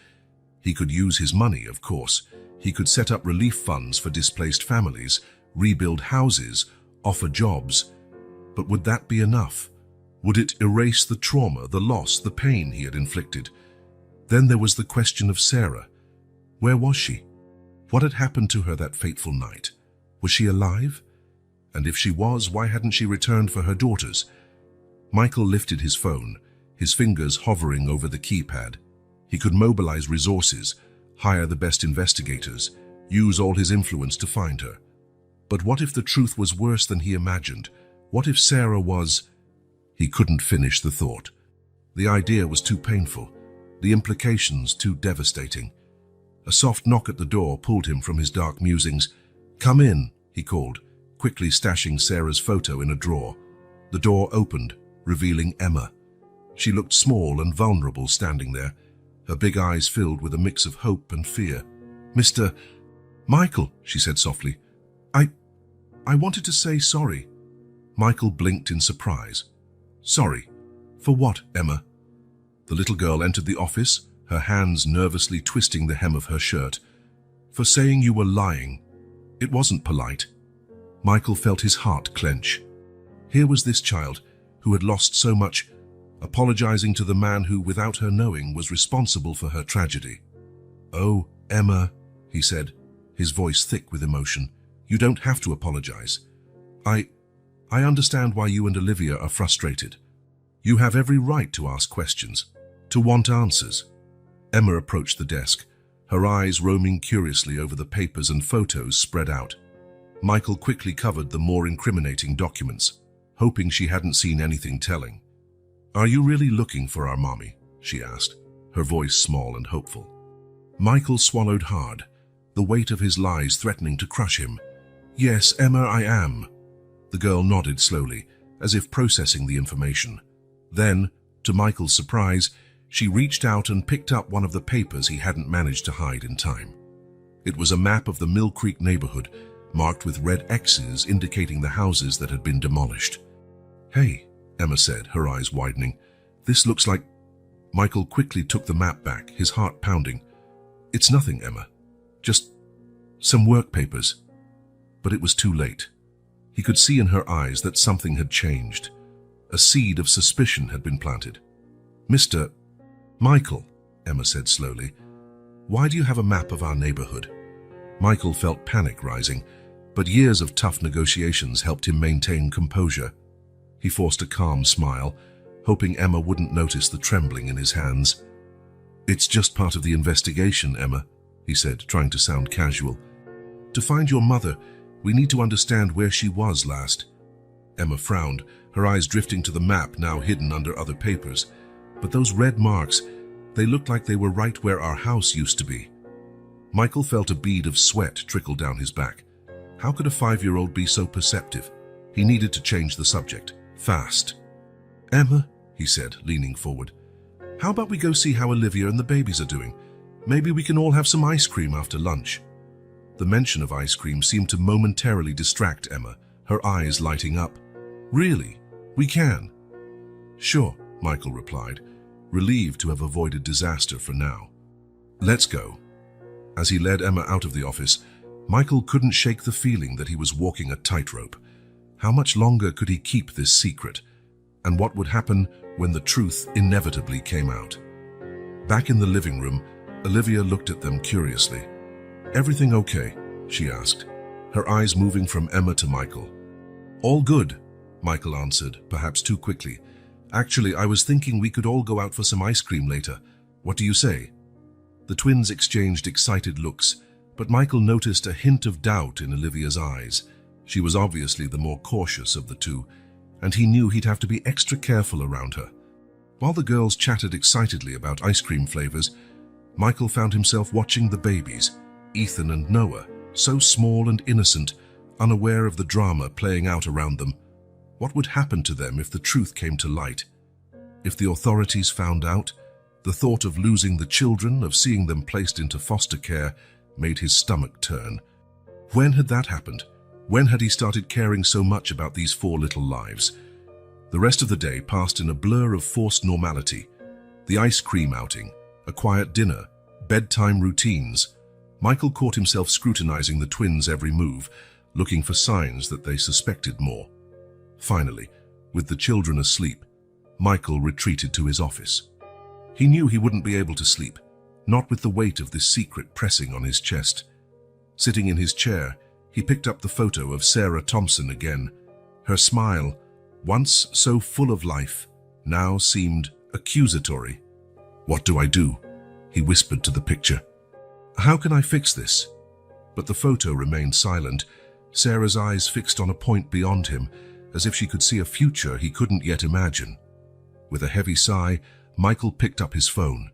He could use his money, of course. He could set up relief funds for displaced families, rebuild houses, offer jobs. But would that be enough? Would it erase the trauma, the loss, the pain he had inflicted? Then there was the question of Sarah. Where was she? What had happened to her that fateful night? Was she alive? And if she was, why hadn't she returned for her daughters? Michael lifted his phone, his fingers hovering over the keypad. He could mobilize resources, hire the best investigators, use all his influence to find her. But what if the truth was worse than he imagined? What if Sarah was... He couldn't finish the thought. The idea was too painful, the implications too devastating. A soft knock at the door pulled him from his dark musings. "Come in," he called, quickly stashing Sarah's photo in a drawer. The door opened, revealing Emma. She looked small and vulnerable standing there, her big eyes filled with a mix of hope and fear. "Mr. Michael," she said softly, I wanted to say sorry." Michael blinked in surprise. "Sorry? For what, Emma?" The little girl entered the office, her hands nervously twisting the hem of her shirt. "For saying you were lying. It wasn't polite." Michael felt his heart clench. Here was this child, who had lost so much, apologizing to the man who, without her knowing, was responsible for her tragedy. "Oh, Emma," he said, his voice thick with emotion, "you don't have to apologize. I understand why you and Olivia are frustrated. You have every right to ask questions, to want answers." Emma approached the desk, her eyes roaming curiously over the papers and photos spread out. Michael quickly covered the more incriminating documents, hoping she hadn't seen anything telling. "Are you really looking for our mommy?" she asked, her voice small and hopeful. Michael swallowed hard, the weight of his lies threatening to crush him. "Yes, Emma, I am." The girl nodded slowly, as if processing the information. Then, To Michael's surprise, she reached out and picked up one of the papers he hadn't managed to hide in time. It was a map of the Mill Creek neighborhood, marked with red X's indicating the houses that had been demolished. "Hey," Emma said, her eyes widening. "This looks like—" Michael quickly took the map back, his heart pounding. "It's nothing, Emma. Just some work papers." But it was too late. He could see in her eyes that something had changed. A seed of suspicion had been planted. "Mr. Michael," Emma said slowly, "why do you have a map of our neighborhood?" Michael felt panic rising, but years of tough negotiations helped him maintain composure. He forced a calm smile, hoping Emma wouldn't notice the trembling in his hands. "It's just part of the investigation, Emma," he said, trying to sound casual. "To find your mother, we need to understand where she was last." Emma frowned, her eyes drifting to the map now hidden under other papers. "But those red marks, they looked like they were right where our house used to be." Michael felt a bead of sweat trickle down his back. How could a 5-year-old be so perceptive? He needed to change the subject, fast. "Emma," he said, leaning forward, "how about we go see how Olivia and the babies are doing? Maybe we can all have some ice cream after lunch." The mention of ice cream seemed to momentarily distract Emma, her eyes lighting up. "Really? We can?" "Sure," Michael replied, relieved to have avoided disaster for now. "Let's go." As he led Emma out of the office, Michael couldn't shake the feeling that he was walking a tightrope. How much longer could he keep this secret? And what would happen when the truth inevitably came out? Back in the living room, Olivia looked at them curiously. "Everything okay?" she asked, her eyes moving from Emma to Michael. "All good," Michael answered, perhaps too quickly. "Actually, I was thinking we could all go out for some ice cream later. What do you say?" The twins exchanged excited looks, but Michael noticed a hint of doubt in Olivia's eyes. She was obviously the more cautious of the two, and he knew he'd have to be extra careful around her. While the girls chatted excitedly about ice cream flavors, Michael found himself watching the babies, Ethan and Noah, so small and innocent, unaware of the drama playing out around them. What would happen to them if the truth came to light? If the authorities found out? The thought of losing the children, of seeing them placed into foster care, made his stomach turn. When had that happened? When had he started caring so much about these 4 little lives? The rest of the day passed in a blur of forced normality. The ice cream outing, a quiet dinner, bedtime routines. Michael caught himself scrutinizing the twins' every move, looking for signs that they suspected more. Finally, with the children asleep, Michael retreated to his office. He knew he wouldn't be able to sleep, not with the weight of this secret pressing on his chest. Sitting in his chair, he picked up the photo of Sarah Thompson again. Her smile, once so full of life, now seemed accusatory. "What do I do?" he whispered to the picture. "How can I fix this?" But the photo remained silent, Sarah's eyes fixed on a point beyond him, as if she could see a future he couldn't yet imagine. With a heavy sigh, Michael picked up his phone.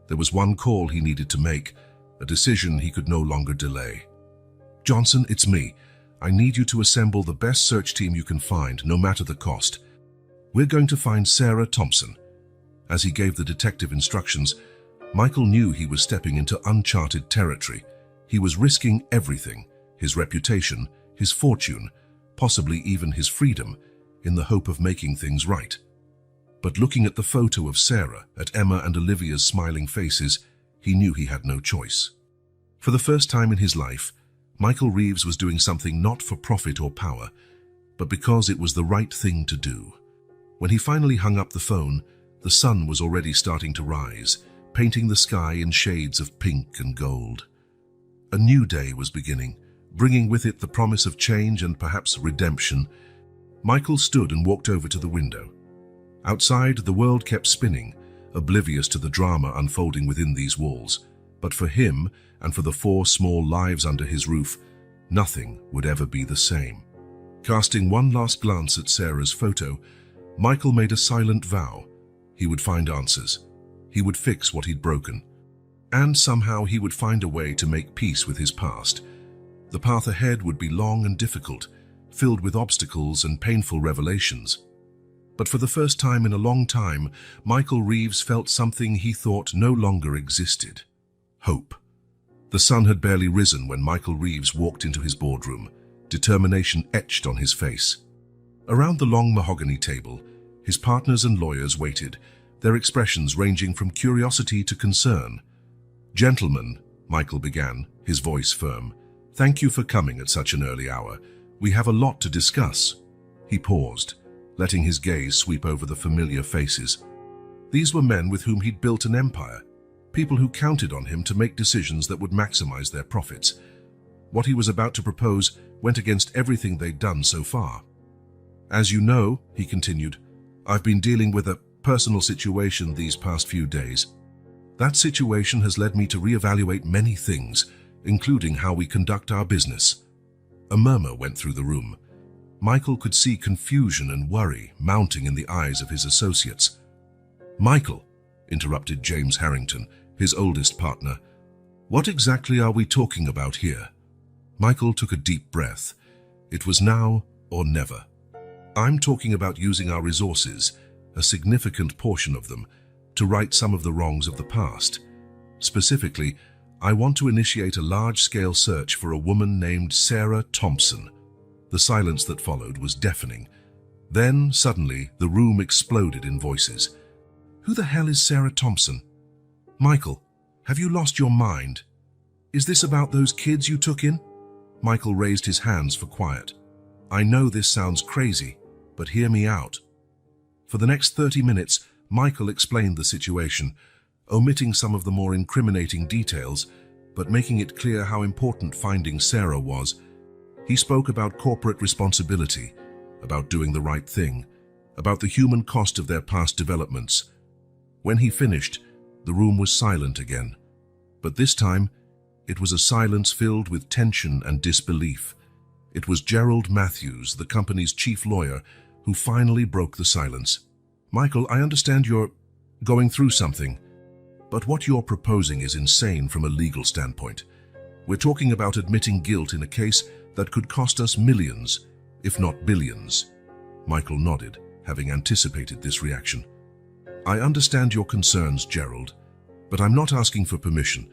There was one call he needed to make, a decision he could no longer delay. "Johnson, it's me. I need you to assemble the best search team you can find, no matter the cost. We're going to find Sarah Thompson." As he gave the detective instructions, Michael knew he was stepping into uncharted territory. He was risking everything, his reputation, his fortune, possibly even his freedom, in the hope of making things right. But looking at the photo of Sarah, at Emma and Olivia's smiling faces, he knew he had no choice. For the first time in his life, Michael Reeves was doing something not for profit or power, but because it was the right thing to do. When he finally hung up the phone, the sun was already starting to rise, painting the sky in shades of pink and gold. A new day was beginning, bringing with it the promise of change and perhaps redemption. Michael stood and walked over to the window. Outside, the world kept spinning, oblivious to the drama unfolding within these walls. But for him, and for the 4 small lives under his roof, nothing would ever be the same. Casting one last glance at Sarah's photo, Michael made a silent vow. He would find answers. He would fix what he'd broken. And somehow he would find a way to make peace with his past. The path ahead would be long and difficult, filled with obstacles and painful revelations. But for the first time in a long time, Michael Reeves felt something he thought no longer existed. Hope. The sun had barely risen when Michael Reeves walked into his boardroom, determination etched on his face. Around the long mahogany table, his partners and lawyers waited, their expressions ranging from curiosity to concern. "Gentlemen," Michael began, his voice firm, "thank you for coming at such an early hour. We have a lot to discuss." He paused, letting his gaze sweep over the familiar faces. These were men with whom he'd built an empire, people who counted on him to make decisions that would maximize their profits. What he was about to propose went against everything they'd done so far. "As you know," he continued, "I've been dealing with a personal situation these past few days. That situation has led me to reevaluate many things, including how we conduct our business." A murmur went through the room. Michael could see confusion and worry mounting in the eyes of his associates. "Michael," interrupted James Harrington, his oldest partner, "what exactly are we talking about here?" Michael took a deep breath. It was now or never. "I'm talking about using our resources, a significant portion of them, to right some of the wrongs of the past. Specifically, I want to initiate a large-scale search for a woman named Sarah Thompson." The silence that followed was deafening. Then, suddenly, the room exploded in voices. "Who the hell is Sarah Thompson? Michael, have you lost your mind? Is this about those kids you took in?" Michael raised his hands for quiet. "I know this sounds crazy, but hear me out." For the next 30 minutes, Michael explained the situation, omitting some of the more incriminating details, but making it clear how important finding Sarah was. He spoke about corporate responsibility, about doing the right thing, about the human cost of their past developments. When he finished, the room was silent again. But this time, it was a silence filled with tension and disbelief. It was Gerald Matthews, the company's chief lawyer, who finally broke the silence. "Michael, I understand you're going through something, but what you're proposing is insane from a legal standpoint. We're talking about admitting guilt in a case that could cost us millions, if not billions." Michael nodded, having anticipated this reaction. "I understand your concerns, Gerald, but I'm not asking for permission.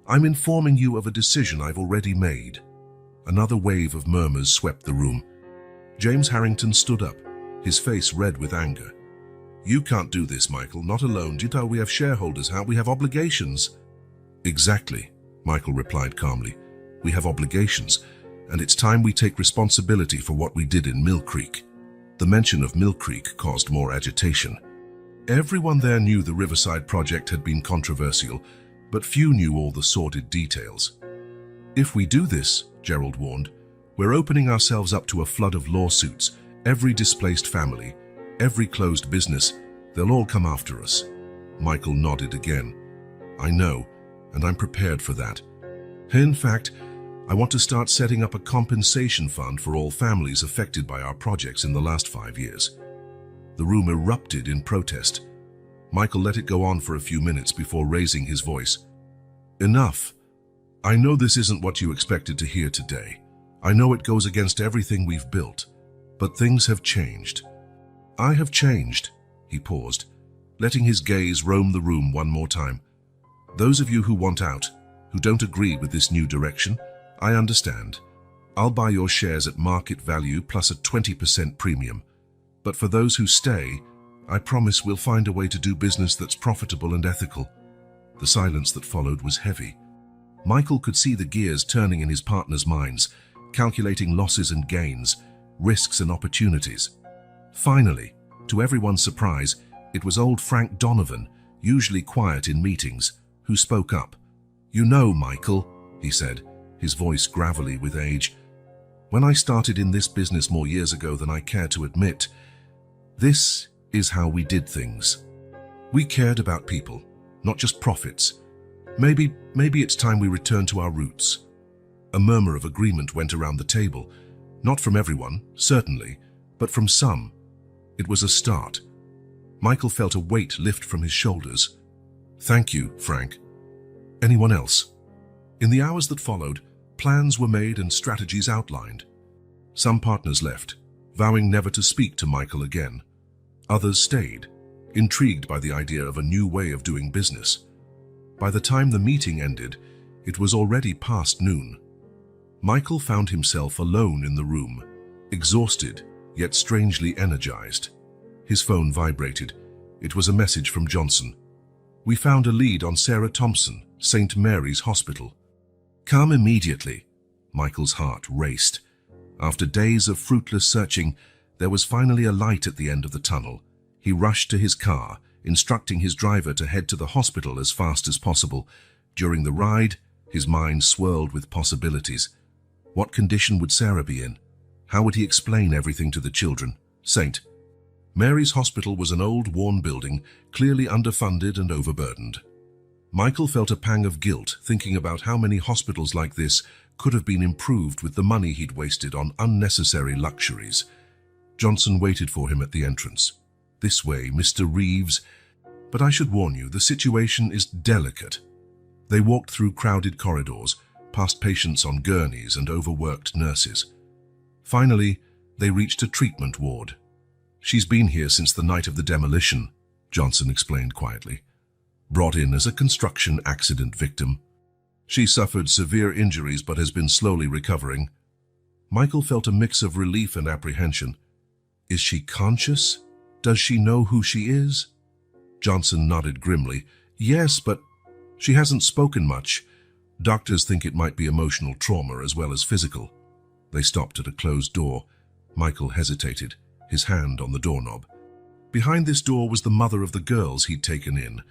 I'm informing you of a decision I've already made." Another wave of murmurs swept the room. James Harrington stood up, his face red with anger. "You can't do this, Michael, not alone. Jita, we have shareholders, how we have obligations." "Exactly," Michael replied calmly. "We have obligations, and it's time we take responsibility for what we did in Mill Creek." The mention of Mill Creek caused more agitation. Everyone there knew the Riverside project had been controversial, but few knew all the sordid details. "If we do this," Gerald warned, "we're opening ourselves up to a flood of lawsuits. Every displaced family, every closed business, they'll all come after us." Michael nodded again. "I know, and I'm prepared for that. In fact, I want to start setting up a compensation fund for all families affected by our projects in the last 5 years." The room erupted in protest. Michael let it go on for a few minutes before raising his voice. "Enough. I know this isn't what you expected to hear today. I know it goes against everything we've built, but things have changed. I have changed." He paused, letting his gaze roam the room one more time. "Those of you who want out, who don't agree with this new direction, I understand. I'll buy your shares at market value plus a 20% premium. But for those who stay, I promise we'll find a way to do business that's profitable and ethical." The silence that followed was heavy. Michael could see the gears turning in his partners' minds, calculating losses and gains, risks and opportunities. Finally, to everyone's surprise, it was old Frank Donovan, usually quiet in meetings, who spoke up. "You know, Michael," he said, his voice gravelly with age, "when I started in this business more years ago than I care to admit, this is how we did things. We cared about people, not just profits. Maybe it's time we return to our roots." A murmur of agreement went around the table, not from everyone, certainly, but from some. It was a start. Michael felt a weight lift from his shoulders. "Thank you, Frank. Anyone else?" In the hours that followed, plans were made and strategies outlined. Some partners left, vowing never to speak to Michael again. Others stayed, intrigued by the idea of a new way of doing business. By the time the meeting ended, it was already past noon. Michael found himself alone in the room, exhausted, yet strangely energized. His phone vibrated. It was a message from Johnson. "We found a lead on Sarah Thompson, St. Mary's Hospital." "Come immediately." Michael's heart raced. After days of fruitless searching, there was finally a light at the end of the tunnel. He rushed to his car, instructing his driver to head to the hospital as fast as possible. During the ride, his mind swirled with possibilities. What condition would Sarah be in? How would he explain everything to the children? St. Mary's Hospital was an old, worn building, clearly underfunded and overburdened. Michael felt a pang of guilt thinking about how many hospitals like this could have been improved with the money he'd wasted on unnecessary luxuries. Johnson waited for him at the entrance. "This way, Mr. Reeves. But I should warn you, the situation is delicate." They walked through crowded corridors, past patients on gurneys and overworked nurses. Finally, they reached a treatment ward. "She's been here since the night of the demolition," Johnson explained quietly. "Brought in as a construction accident victim. She suffered severe injuries but has been slowly recovering." Michael felt a mix of relief and apprehension. "Is she conscious? Does she know who she is?" Johnson nodded grimly. "Yes, but she hasn't spoken much. Doctors think it might be emotional trauma as well as physical." They stopped at a closed door. Michael hesitated, his hand on the doorknob. Behind this door was the mother of the girls he'd taken in,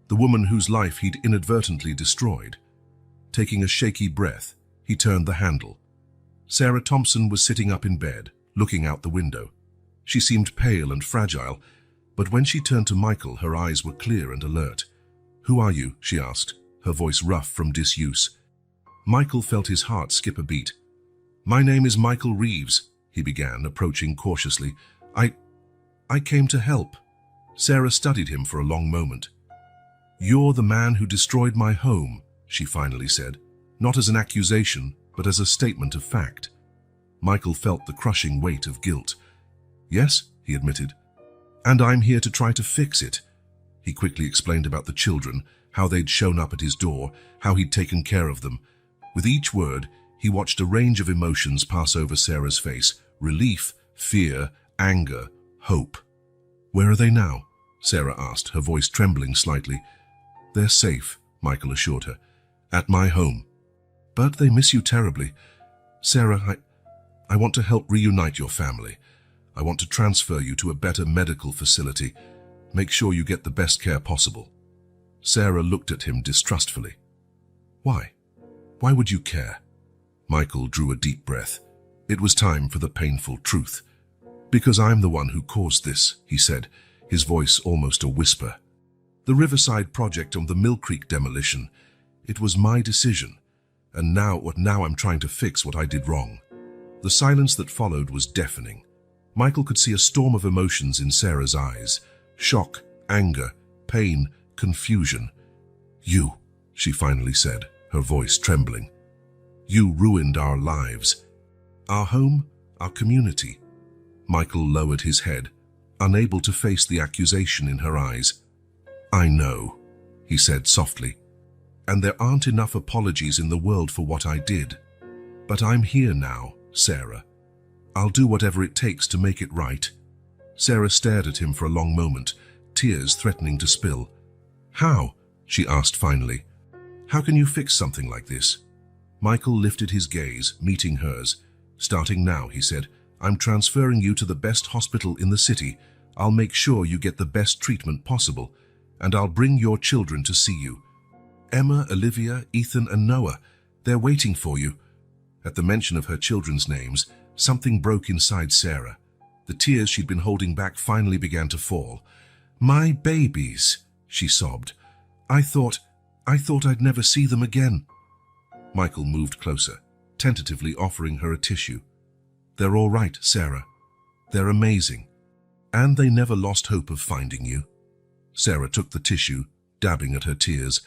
the woman whose life he'd inadvertently destroyed. Taking a shaky breath, he turned the handle. Sarah Thompson was sitting up in bed, looking out the window. She seemed pale and fragile, but when she turned to Michael, her eyes were clear and alert. "Who are you?" she asked, her voice rough from disuse. Michael felt his heart skip a beat. "My name is Michael Reeves," he began, approaching cautiously. I came to help." Sarah studied him for a long moment. "You're the man who destroyed my home," she finally said, not as an accusation, but as a statement of fact. Michael felt the crushing weight of guilt. "Yes," he admitted, "and I'm here to try to fix it." He quickly explained about the children, how they'd shown up at his door, how he'd taken care of them. With each word, he watched a range of emotions pass over Sarah's face: relief, fear, anger, hope. "Where are they now?" Sarah asked, her voice trembling slightly. "They're safe," Michael assured her, "at my home. But they miss you terribly. Sarah, I want to help reunite your family. I want to transfer you to a better medical facility. Make sure you get the best care possible." Sarah looked at him distrustfully. "Why? Why would you care?" Michael drew a deep breath. It was time for the painful truth. "Because I'm the one who caused this," he said, his voice almost a whisper. "The Riverside project on the Mill Creek demolition. It was my decision. And now I'm trying to fix what I did wrong." The silence that followed was deafening. Michael could see a storm of emotions in Sarah's eyes: shock, anger, pain, confusion. "You," she finally said, her voice trembling. "You ruined our lives. Our home, our community." Michael lowered his head, unable to face the accusation in her eyes. "I know," he said softly, "and there aren't enough apologies in the world for what I did. But I'm here now, Sarah. I'll do whatever it takes to make it right." Sarah stared at him for a long moment, tears threatening to spill. "How?" she asked finally. "How can you fix something like this?" Michael lifted his gaze, meeting hers. "Starting now," he said, "I'm transferring you to the best hospital in the city. I'll make sure you get the best treatment possible, and I'll bring your children to see you. Emma, Olivia, Ethan, and Noah, they're waiting for you." At the mention of her children's names, something broke inside Sarah. The tears she'd been holding back finally began to fall. "My babies," she sobbed. I thought I'd never see them again." Michael moved closer, tentatively offering her a tissue. "They're all right, Sarah. They're amazing. And they never lost hope of finding you." Sarah took the tissue, dabbing at her tears.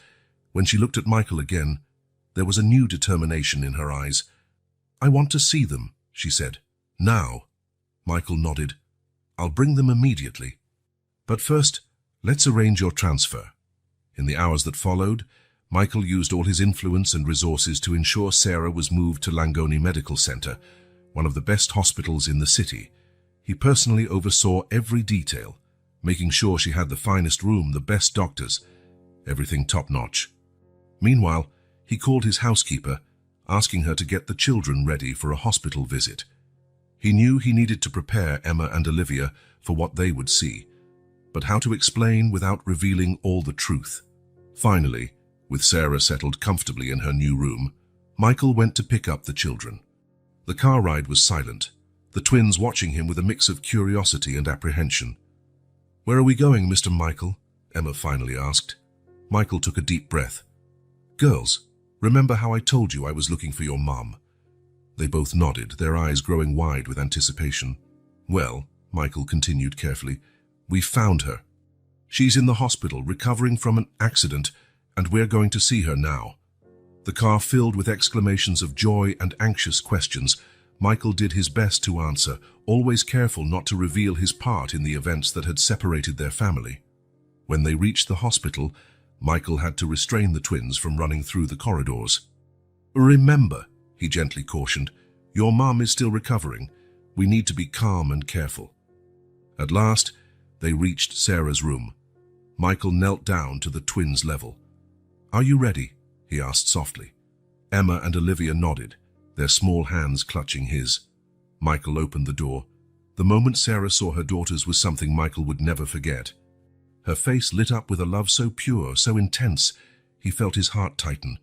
When she looked at Michael again, there was a new determination in her eyes. "I want to see them," she said. "Now." Michael nodded. "I'll bring them immediately." But first, let's arrange your transfer." In the hours that followed, Michael used all his influence and resources to ensure Sarah was moved to Langone Medical Center, one of the best hospitals in the city. He personally oversaw every detail, making sure she had the finest room, the best doctors, everything top-notch. Meanwhile, he called his housekeeper, asking her to get the children ready for a hospital visit. He knew he needed to prepare Emma and Olivia for what they would see, but how to explain without revealing all the truth? Finally, with Sarah settled comfortably in her new room, Michael went to pick up the children. The car ride was silent, the twins watching him with a mix of curiosity and apprehension. "Where are we going, Mr. Michael?" Emma finally asked. Michael took a deep breath. "Girls, remember how I told you I was looking for your mom?" They both nodded, their eyes growing wide with anticipation. "Well," Michael continued carefully, "we found her. She's in the hospital, recovering from an accident, and we're going to see her now." The car filled with exclamations of joy and anxious questions. Michael did his best to answer, always careful not to reveal his part in the events that had separated their family. When they reached the hospital, Michael had to restrain the twins from running through the corridors. "Remember," he gently cautioned, "your mom is still recovering. We need to be calm and careful." At last, they reached Sarah's room. Michael knelt down to the twins' level. "Are you ready?" he asked softly. Emma and Olivia nodded, their small hands clutching his. Michael opened the door. The moment Sarah saw her daughters was something Michael would never forget. Her face lit up with a love so pure, so intense, he felt his heart tighten.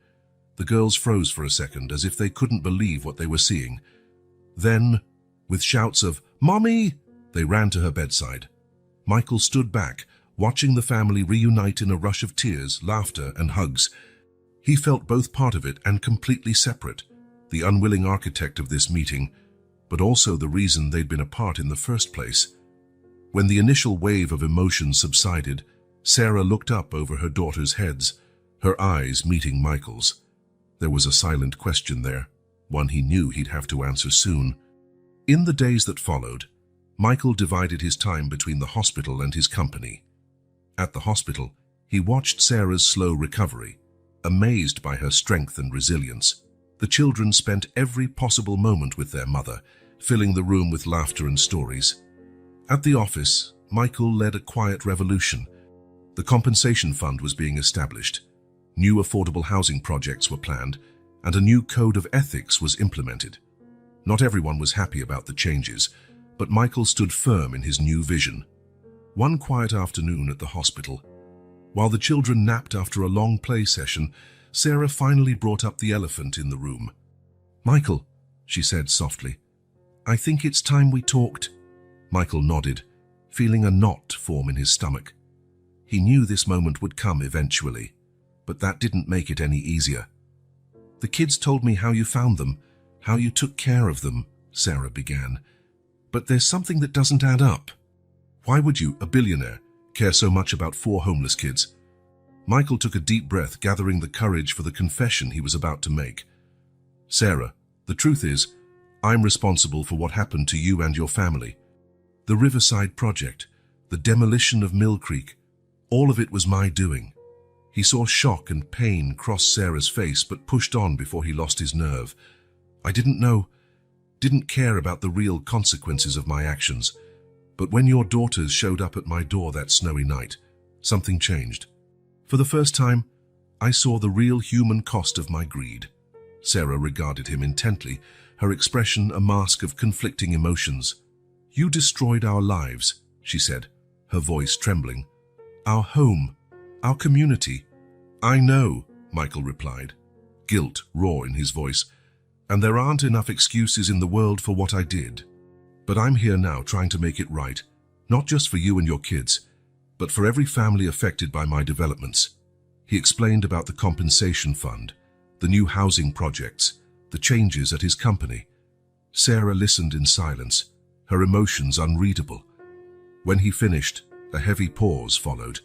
The girls froze for a second, as if they couldn't believe what they were seeing. Then, with shouts of "Mommy!" they ran to her bedside. Michael stood back, watching the family reunite in a rush of tears, laughter, and hugs. He felt both part of it and completely separate, the unwilling architect of this meeting, but also the reason they'd been apart in the first place. When the initial wave of emotion subsided, Sarah looked up over her daughters' heads, her eyes meeting Michael's. There was a silent question there, one he knew he'd have to answer soon. In the days that followed, Michael divided his time between the hospital and his company. At the hospital, he watched Sarah's slow recovery, amazed by her strength and resilience. The children spent every possible moment with their mother, filling the room with laughter and stories. At the office, Michael led a quiet revolution. The compensation fund was being established. New affordable housing projects were planned, and a new code of ethics was implemented. Not everyone was happy about the changes, but Michael stood firm in his new vision. One quiet afternoon at the hospital, while the children napped after a long play session, Sarah finally brought up the elephant in the room. "Michael," she said softly, "I think it's time we talked." Michael nodded, feeling a knot form in his stomach. He knew this moment would come eventually, but that didn't make it any easier. "The kids told me how you found them, how you took care of them," Sarah began. "But there's something that doesn't add up. Why would you, a billionaire, care so much about 4 homeless kids?" Michael took a deep breath, gathering the courage for the confession he was about to make. "Sarah, the truth is, I'm responsible for what happened to you and your family. The Riverside project, the demolition of Mill Creek, all of it was my doing." He saw shock and pain cross Sarah's face, but pushed on before he lost his nerve. "I didn't care about the real consequences of my actions. But when your daughters showed up at my door that snowy night, something changed. For the first time, I saw the real human cost of my greed." Sarah regarded him intently, her expression a mask of conflicting emotions. "You destroyed our lives," she said, her voice trembling. "Our home, our community." "I know," Michael replied, guilt raw in his voice, "and there aren't enough excuses in the world for what I did. But I'm here now trying to make it right, not just for you and your kids, but for every family affected by my developments." He explained about the compensation fund, the new housing projects, the changes at his company. Sarah listened in silence, her emotions unreadable. When he finished, a heavy pause followed.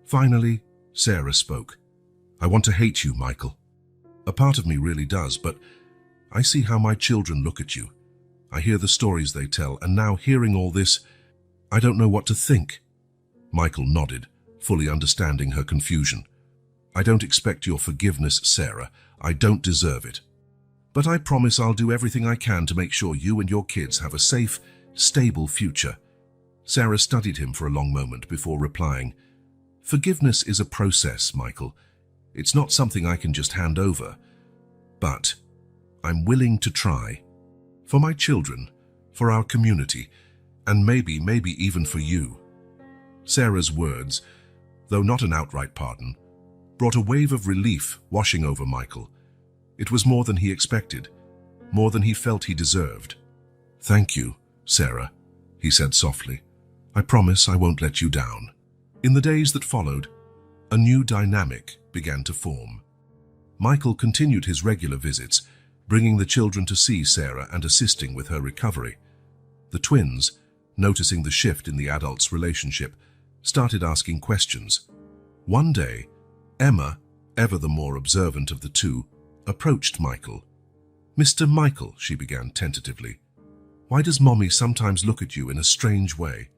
Finally, Sarah spoke. "I want to hate you, Michael. A part of me really does, but I see how my children look at you. I hear the stories they tell, and now hearing all this, I don't know what to think." Michael nodded, fully understanding her confusion. I don't expect your forgiveness, Sarah. I don't deserve it. But I promise I'll do everything I can to make sure you and your kids have a safe, stable future. Sarah studied him for a long moment before replying, Forgiveness is a process, Michael. It's not something I can just hand over. But I'm willing to try. For my children, for our community, and maybe even for you. Sarah's words, though not an outright pardon, brought a wave of relief washing over Michael. It was more than he expected, more than he felt he deserved. Thank you, Sarah, he said softly. I promise I won't let you down. In the days that followed, a new dynamic began to form. Michael continued his regular visits, bringing the children to see Sarah and assisting with her recovery. The twins, noticing the shift in the adults' relationship, started asking questions. One day, Emma, ever the more observant of the two, approached Michael. Mr. Michael, she began tentatively, why does Mommy sometimes look at you in a strange way?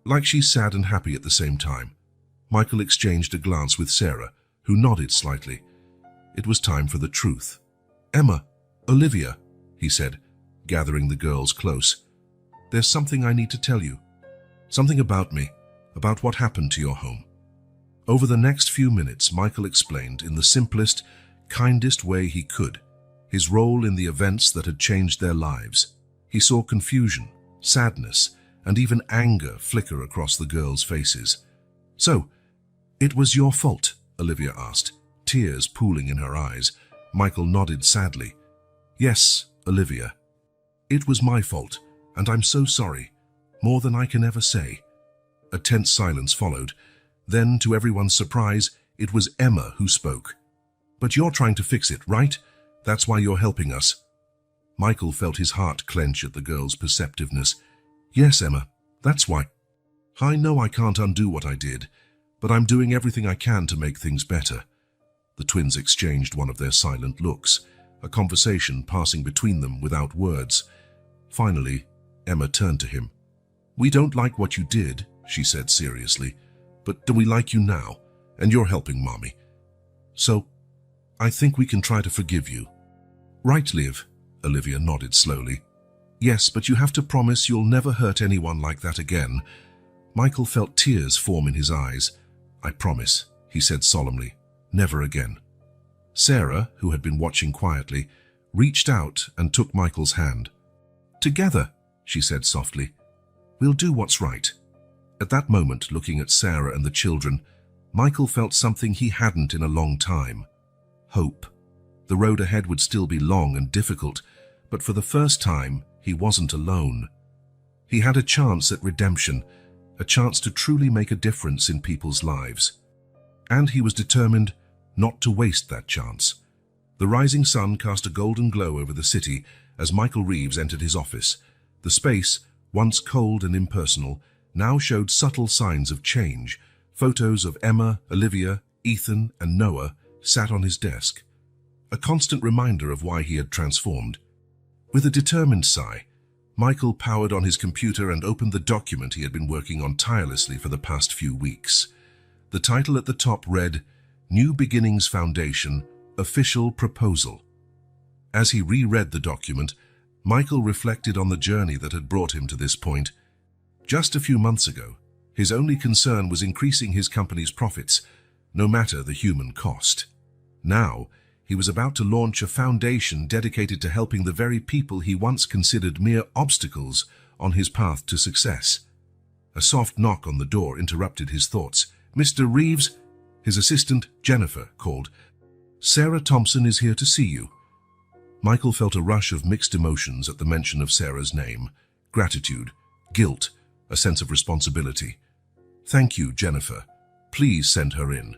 Like she's sad and happy at the same time. Michael exchanged a glance with Sarah, who nodded slightly. It was time for the truth. Emma, Olivia, he said, gathering the girls close. There's something I need to tell you. Something about me, about what happened to your home. Over the next few minutes, Michael explained in the simplest, kindest way he could, his role in the events that had changed their lives. He saw confusion, sadness, and even anger flicker across the girls' faces. So, it was your fault, Olivia asked, tears pooling in her eyes. Michael nodded sadly. Yes, Olivia. It was my fault, and I'm so sorry, more than I can ever say. A tense silence followed. Then, to everyone's surprise, it was Emma who spoke. But you're trying to fix it, right? That's why you're helping us. Michael felt his heart clench at the girl's perceptiveness. Yes, Emma, that's why. I know I can't undo what I did, but I'm doing everything I can to make things better. The twins exchanged one of their silent looks, a conversation passing between them without words. Finally, Emma turned to him. We don't like what you did, she said seriously, but do we like you now? And you're helping Mommy. So, I think we can try to forgive you. Right, Liv? Olivia nodded slowly. Yes, but you have to promise you'll never hurt anyone like that again. Michael felt tears form in his eyes. I promise, he said solemnly. Never again. Sarah, who had been watching quietly, reached out and took Michael's hand. Together, she said softly. We'll do what's right. At that moment, looking at Sarah and the children, Michael felt something he hadn't in a long time. Hope. The road ahead would still be long and difficult, but for the first time, he wasn't alone. He had a chance at redemption, a chance to truly make a difference in people's lives. And he was determined not to waste that chance. The rising sun cast a golden glow over the city as Michael Reeves entered his office. The space, once cold and impersonal, now showed subtle signs of change. Photos of Emma, Olivia, Ethan, and Noah sat on his desk, a constant reminder of why he had transformed. With a determined sigh, Michael powered on his computer and opened the document he had been working on tirelessly for the past few weeks. The title at the top read, New Beginnings Foundation, Official Proposal. As he reread the document, Michael reflected on the journey that had brought him to this point. Just a few months ago, his only concern was increasing his company's profits, no matter the human cost. Now, he was about to launch a foundation dedicated to helping the very people he once considered mere obstacles on his path to success. A soft knock on the door interrupted his thoughts. Mr. Reeves, his assistant, Jennifer, called. Sarah Thompson is here to see you. Michael felt a rush of mixed emotions at the mention of Sarah's name. Gratitude, guilt, a sense of responsibility. Thank you, Jennifer. Please send her in.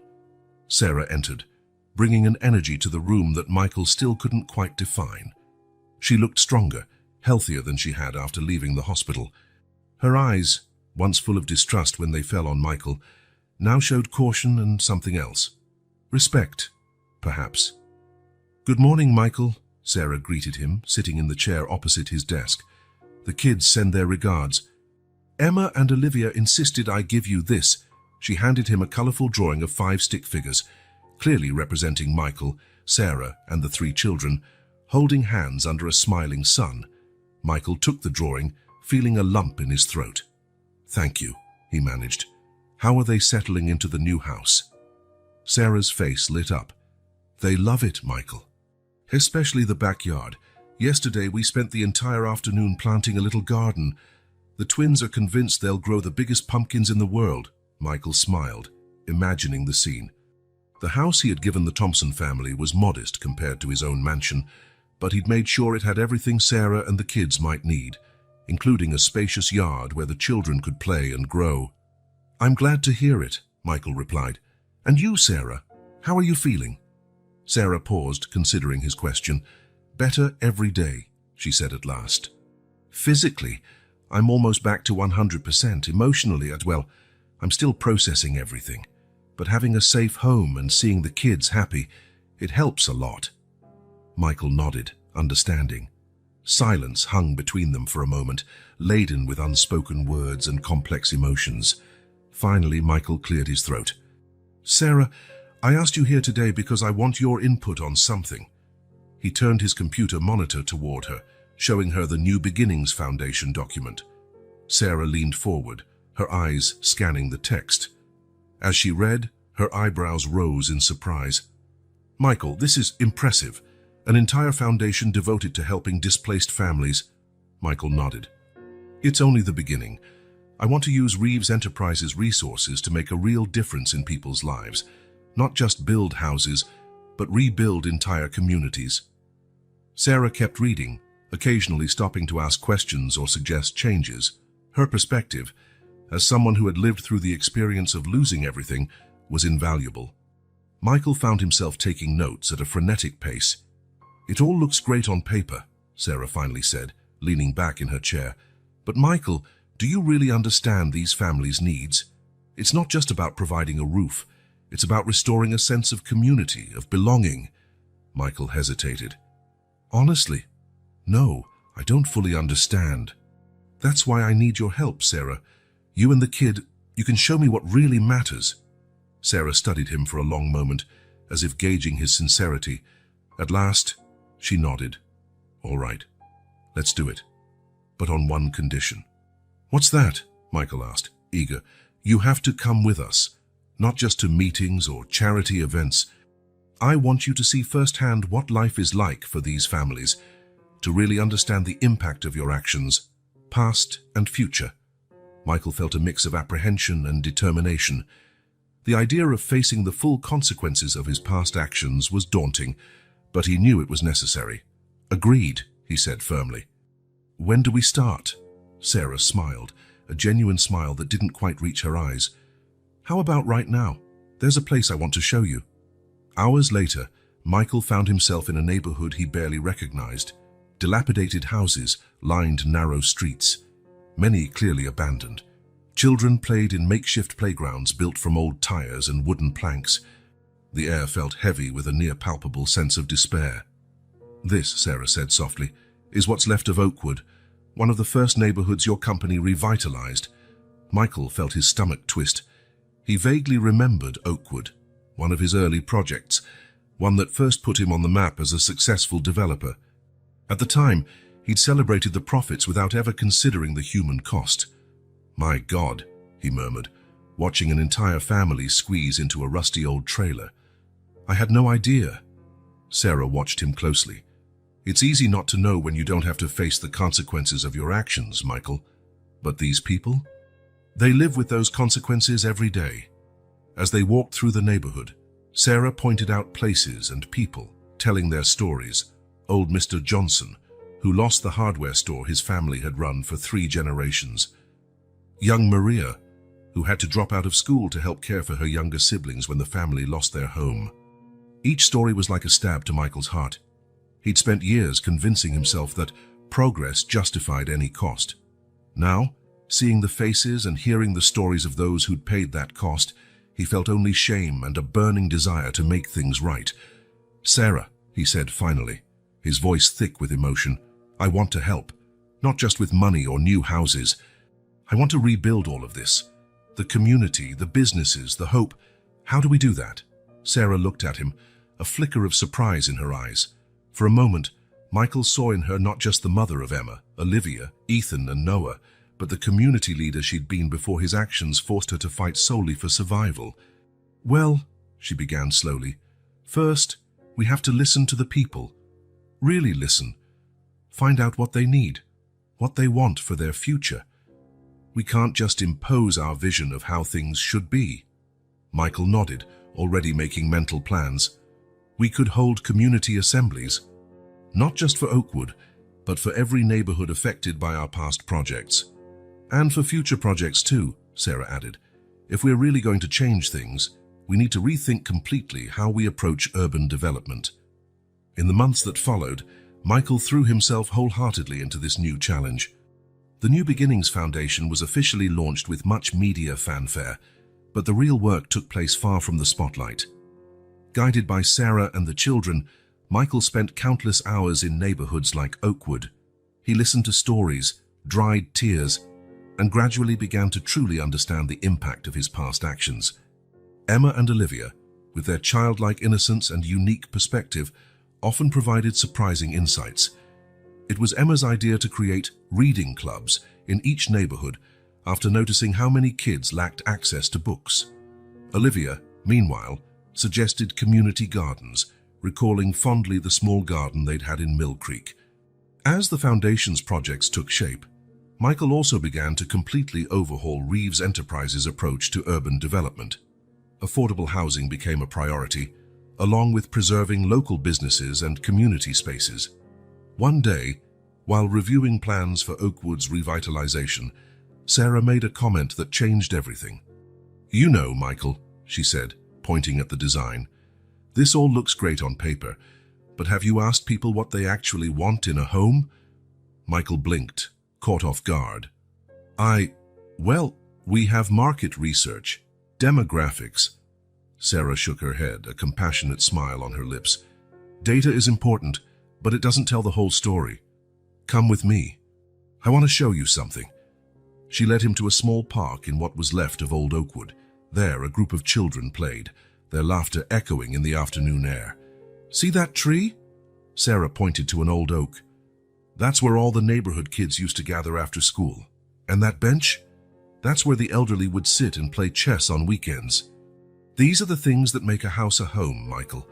Sarah entered, bringing an energy to the room that Michael still couldn't quite define. She looked stronger, healthier than she had after leaving the hospital. Her eyes, once full of distrust when they fell on Michael, now showed caution and something else. Respect, perhaps. Good morning, Michael, Sarah greeted him, sitting in the chair opposite his desk. The kids send their regards. Emma and Olivia insisted I give you this. She handed him a colorful drawing of 5 stick figures, clearly representing Michael, Sarah, and the 3 children, holding hands under a smiling sun. Michael took the drawing, feeling a lump in his throat. Thank you, he managed. How are they settling into the new house? Sarah's face lit up. They love it, Michael. Especially the backyard. Yesterday we spent the entire afternoon planting a little garden. The twins are convinced they'll grow the biggest pumpkins in the world. Michael smiled, imagining the scene. The house he had given the Thompson family was modest compared to his own mansion, but he'd made sure it had everything Sarah and the kids might need, including a spacious yard where the children could play and grow. I'm glad to hear it, Michael replied. And you, Sarah, how are you feeling? Sarah paused, considering his question. Better every day, she said at last. Physically, I'm almost back to 100%. Emotionally, I'm still processing everything. But having a safe home and seeing the kids happy, it helps a lot. Michael nodded, understanding. Silence hung between them for a moment, laden with unspoken words and complex emotions. Finally, Michael cleared his throat. Sarah, I asked you here today because I want your input on something. He turned his computer monitor toward her, showing her the New Beginnings Foundation document. Sarah leaned forward, her eyes scanning the text. As she read, her eyebrows rose in surprise. Michael, this is impressive. An entire foundation devoted to helping displaced families. Michael nodded. It's only the beginning. I want to use Reeves Enterprises' resources to make a real difference in people's lives. Not just build houses, but rebuild entire communities. Sarah kept reading, occasionally stopping to ask questions or suggest changes. Her perspective, as someone who had lived through the experience of losing everything, was invaluable. Michael found himself taking notes at a frenetic pace. It all looks great on paper, Sarah finally said, leaning back in her chair. But Michael, do you really understand these families' needs? It's not just about providing a roof. It's about restoring a sense of community, of belonging. Michael hesitated. Honestly, no, I don't fully understand. That's why I need your help, Sarah. You and the kid, you can show me what really matters. Sarah studied him for a long moment, as if gauging his sincerity. At last, she nodded. All right, let's do it. But on one condition. What's that? Michael asked, eager. You have to come with us, not just to meetings or charity events. I want you to see firsthand what life is like for these families, to really understand the impact of your actions, past and future. Michael felt a mix of apprehension and determination. The idea of facing the full consequences of his past actions was daunting, but he knew it was necessary. Agreed, he said firmly. When do we start? Sarah smiled, a genuine smile that didn't quite reach her eyes. How about right now? There's a place I want to show you. Hours later, Michael found himself in a neighborhood he barely recognized. Dilapidated houses lined narrow streets, many clearly abandoned. Children played in makeshift playgrounds built from old tires and wooden planks. The air felt heavy with a near-palpable sense of despair. This, Sarah said softly, is what's left of Oakwood, one of the first neighborhoods your company revitalized. Michael felt his stomach twist. He vaguely remembered Oakwood, one of his early projects, one that first put him on the map as a successful developer. At the time, he'd celebrated the profits without ever considering the human cost. My God, he murmured, watching an entire family squeeze into a rusty old trailer. I had no idea. Sarah watched him closely. It's easy not to know when you don't have to face the consequences of your actions, Michael. But these people? They live with those consequences every day. As they walked through the neighborhood, Sarah pointed out places and people, telling their stories. Old Mr. Johnson, who lost the hardware store his family had run for 3 generations. Young Maria, who had to drop out of school to help care for her younger siblings when the family lost their home. Each story was like a stab to Michael's heart. He'd spent years convincing himself that progress justified any cost. Now, seeing the faces and hearing the stories of those who'd paid that cost, he felt only shame and a burning desire to make things right. Sarah, he said finally, his voice thick with emotion, I want to help, not just with money or new houses. I want to rebuild all of this. The community, the businesses, the hope. How do we do that? Sarah looked at him, a flicker of surprise in her eyes. For a moment, Michael saw in her not just the mother of Emma, Olivia, Ethan, and Noah, but the community leader she'd been before his actions forced her to fight solely for survival. Well, she began slowly, first, we have to listen to the people. Really listen. Find out what they need, what they want for their future. We can't just impose our vision of how things should be. Michael nodded, already making mental plans. We could hold community assemblies, not just for Oakwood, but for every neighborhood affected by our past projects. And for future projects too, Sarah added. If we're really going to change things, we need to rethink completely how we approach urban development. In the months that followed, Michael threw himself wholeheartedly into this new challenge. The New Beginnings Foundation was officially launched with much media fanfare, but the real work took place far from the spotlight. Guided by Sarah and the children, Michael spent countless hours in neighborhoods like Oakwood. He listened to stories, dried tears, and gradually began to truly understand the impact of his past actions. Emma and Olivia, with their childlike innocence and unique perspective, often provided surprising insights. It was Emma's idea to create reading clubs in each neighborhood after noticing how many kids lacked access to books. Olivia, meanwhile, suggested community gardens, recalling fondly the small garden they'd had in Mill Creek. As the foundation's projects took shape, Michael also began to completely overhaul Reeves Enterprises' approach to urban development. Affordable housing became a priority, along with preserving local businesses and community spaces. One day, while reviewing plans for Oakwood's revitalization, Sarah made a comment that changed everything. "You know, Michael," she said, pointing at the design, "this all looks great on paper, but have you asked people what they actually want in a home?" Michael blinked, caught off guard. Well, we have market research, demographics." Sarah shook her head, a compassionate smile on her lips. "Data is important, but it doesn't tell the whole story. Come with me. I want to show you something." She led him to a small park in what was left of old Oakwood. There, a group of children played, their laughter echoing in the afternoon air. "See that tree?" Sarah pointed to an old oak. "That's where all the neighborhood kids used to gather after school. And that bench? That's where the elderly would sit and play chess on weekends. These are the things that make a house a home, Michael.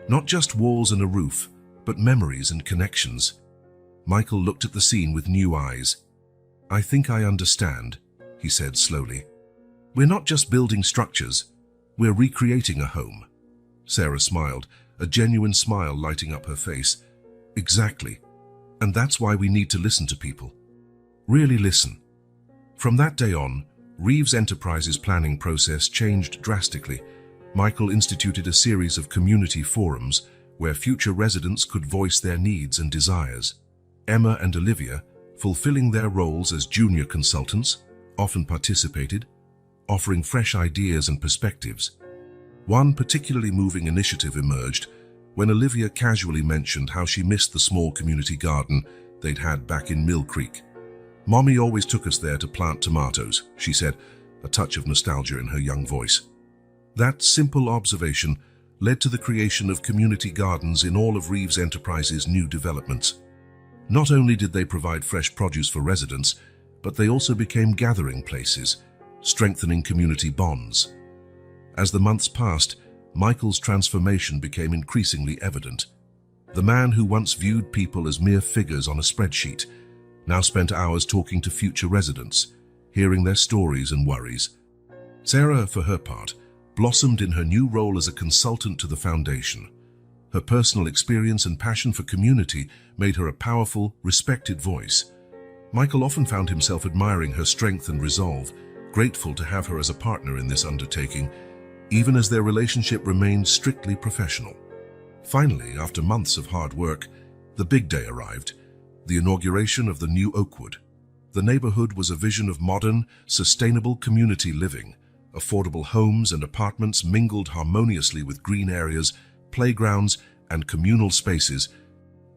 Not just walls and a roof, but memories and connections." Michael looked at the scene with new eyes. "I think I understand," he said slowly. "We're not just building structures, we're recreating a home." Sarah smiled, a genuine smile lighting up her face. "Exactly. And that's why we need to listen to people. Really listen." From that day on, Reeves Enterprises' planning process changed drastically. Michael instituted a series of community forums where future residents could voice their needs and desires. Emma and Olivia, fulfilling their roles as junior consultants, often participated, offering fresh ideas and perspectives. One particularly moving initiative emerged when Olivia casually mentioned how she missed the small community garden they'd had back in Mill Creek. "Mommy always took us there to plant tomatoes," she said, a touch of nostalgia in her young voice. That simple observation led to the creation of community gardens in all of Reeves Enterprises' new developments. Not only did they provide fresh produce for residents, but they also became gathering places, strengthening community bonds. As the months passed, Michael's transformation became increasingly evident. The man who once viewed people as mere figures on a spreadsheet now spent hours talking to future residents, hearing their stories and worries. Sarah, for her part, blossomed in her new role as a consultant to the foundation. Her personal experience and passion for community made her a powerful, respected voice. Michael often found himself admiring her strength and resolve, grateful to have her as a partner in this undertaking, even as their relationship remained strictly professional. Finally, after months of hard work, the big day arrived, the inauguration of the new Oakwood. The neighborhood was a vision of modern, sustainable community living. Affordable homes and apartments mingled harmoniously with green areas, playgrounds, and communal spaces.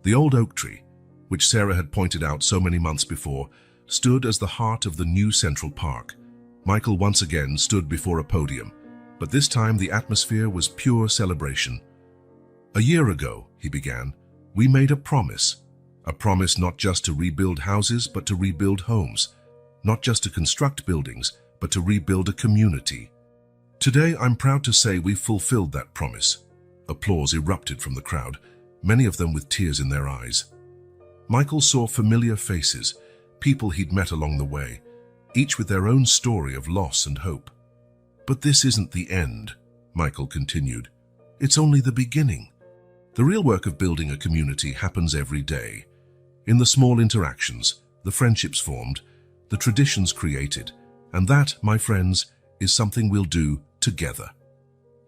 The old oak tree, which Sarah had pointed out so many months before, stood as the heart of the new Central Park. Michael once again stood before a podium, but this time the atmosphere was pure celebration. "A year ago," he began, "we made a promise not just to rebuild houses, but to rebuild homes, not just to construct buildings, but to rebuild a community. Today, I'm proud to say we've fulfilled that promise." Applause erupted from the crowd, many of them with tears in their eyes. Michael saw familiar faces, people he'd met along the way, each with their own story of loss and hope. "But this isn't the end," Michael continued. "It's only the beginning. The real work of building a community happens every day. In the small interactions, the friendships formed, the traditions created, and that, my friends, is something we'll do together."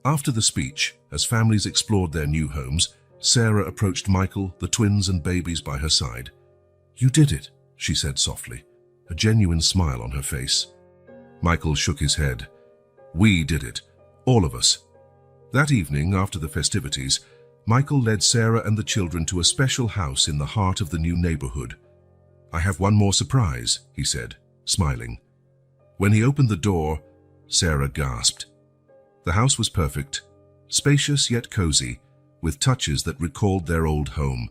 After the speech, as families explored their new homes, Sarah approached Michael, the twins and babies by her side. "You did it," she said softly, a genuine smile on her face. Michael shook his head. "We did it, all of us." That evening, after the festivities, Michael led Sarah and the children to a special house in the heart of the new neighborhood. "I have one more surprise," he said, smiling. When he opened the door, Sarah gasped. The house was perfect, spacious yet cozy, with touches that recalled their old home.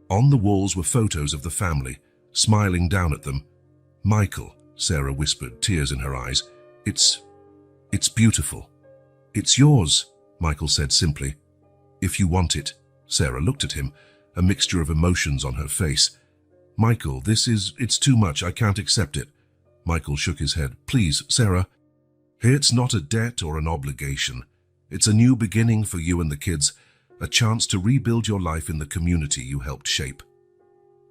On the walls were photos of the family, smiling down at them. "Michael," Sarah whispered, tears in her eyes, It's beautiful." "It's yours," Michael said simply. "If you want it." Sarah looked at him, a mixture of emotions on her face. "Michael, it's too much, I can't accept it." Michael shook his head. "Please, Sarah. It's not a debt or an obligation. It's a new beginning for you and the kids, a chance to rebuild your life in the community you helped shape."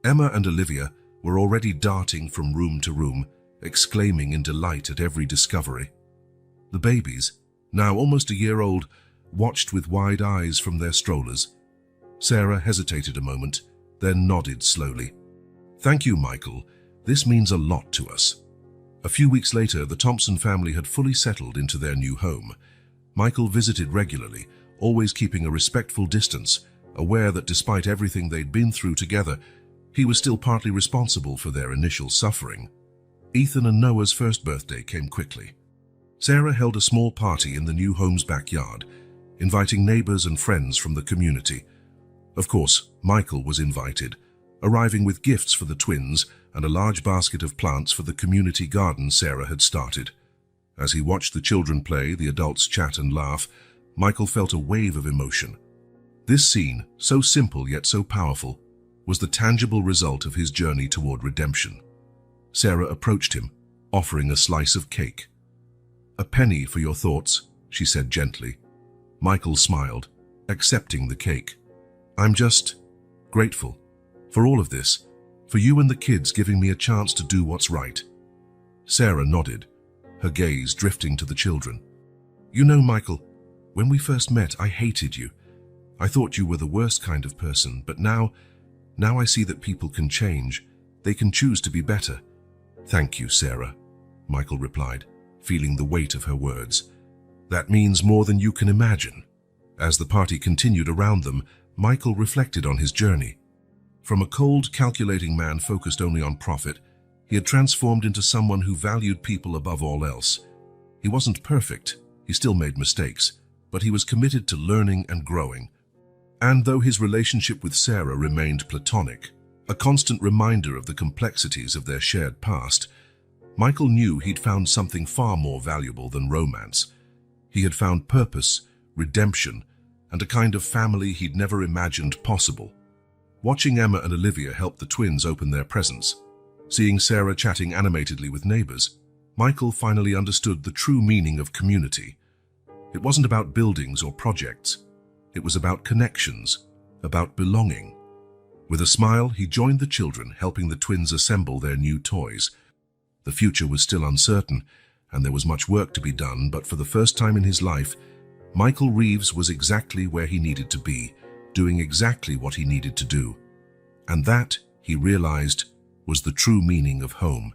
Emma and Olivia were already darting from room to room, exclaiming in delight at every discovery. The babies, now almost a year old, watched with wide eyes from their strollers. Sarah hesitated a moment, then nodded slowly. "Thank you, Michael. This means a lot to us." A few weeks later, the Thompson family had fully settled into their new home. Michael visited regularly, always keeping a respectful distance, aware that despite everything they'd been through together, he was still partly responsible for their initial suffering. Ethan and Noah's first birthday came quickly. Sarah held a small party in the new home's backyard, inviting neighbors and friends from the community. Of course, Michael was invited, arriving with gifts for the twins and a large basket of plants for the community garden Sarah had started. As he watched the children play, the adults chat and laugh, Michael felt a wave of emotion. This scene, so simple yet so powerful, was the tangible result of his journey toward redemption. Sarah approached him, offering a slice of cake. "A penny for your thoughts," she said gently. Michael smiled, accepting the cake. "I'm just grateful for all of this, for you and the kids giving me a chance to do what's right." Sarah nodded, her gaze drifting to the children. "You know, Michael, when we first met, I hated you. I thought you were the worst kind of person, but now I see that people can change. They can choose to be better." "Thank you, Sarah," Michael replied, feeling the weight of her words. "That means more than you can imagine." As the party continued around them, Michael reflected on his journey. From a cold, calculating man focused only on profit, he had transformed into someone who valued people above all else. He wasn't perfect, he still made mistakes, but he was committed to learning and growing. And though his relationship with Sarah remained platonic, a constant reminder of the complexities of their shared past, Michael knew he'd found something far more valuable than romance. He had found purpose, redemption, and a kind of family he'd never imagined possible. Watching Emma and Olivia help the twins open their presents, seeing Sarah chatting animatedly with neighbors, Michael finally understood the true meaning of community. It wasn't about buildings or projects. It was about connections, about belonging. With a smile, he joined the children, helping the twins assemble their new toys. The future was still uncertain, and there was much work to be done, but for the first time in his life, Michael Reeves was exactly where he needed to be, doing exactly what he needed to do. And that, he realized, was the true meaning of home.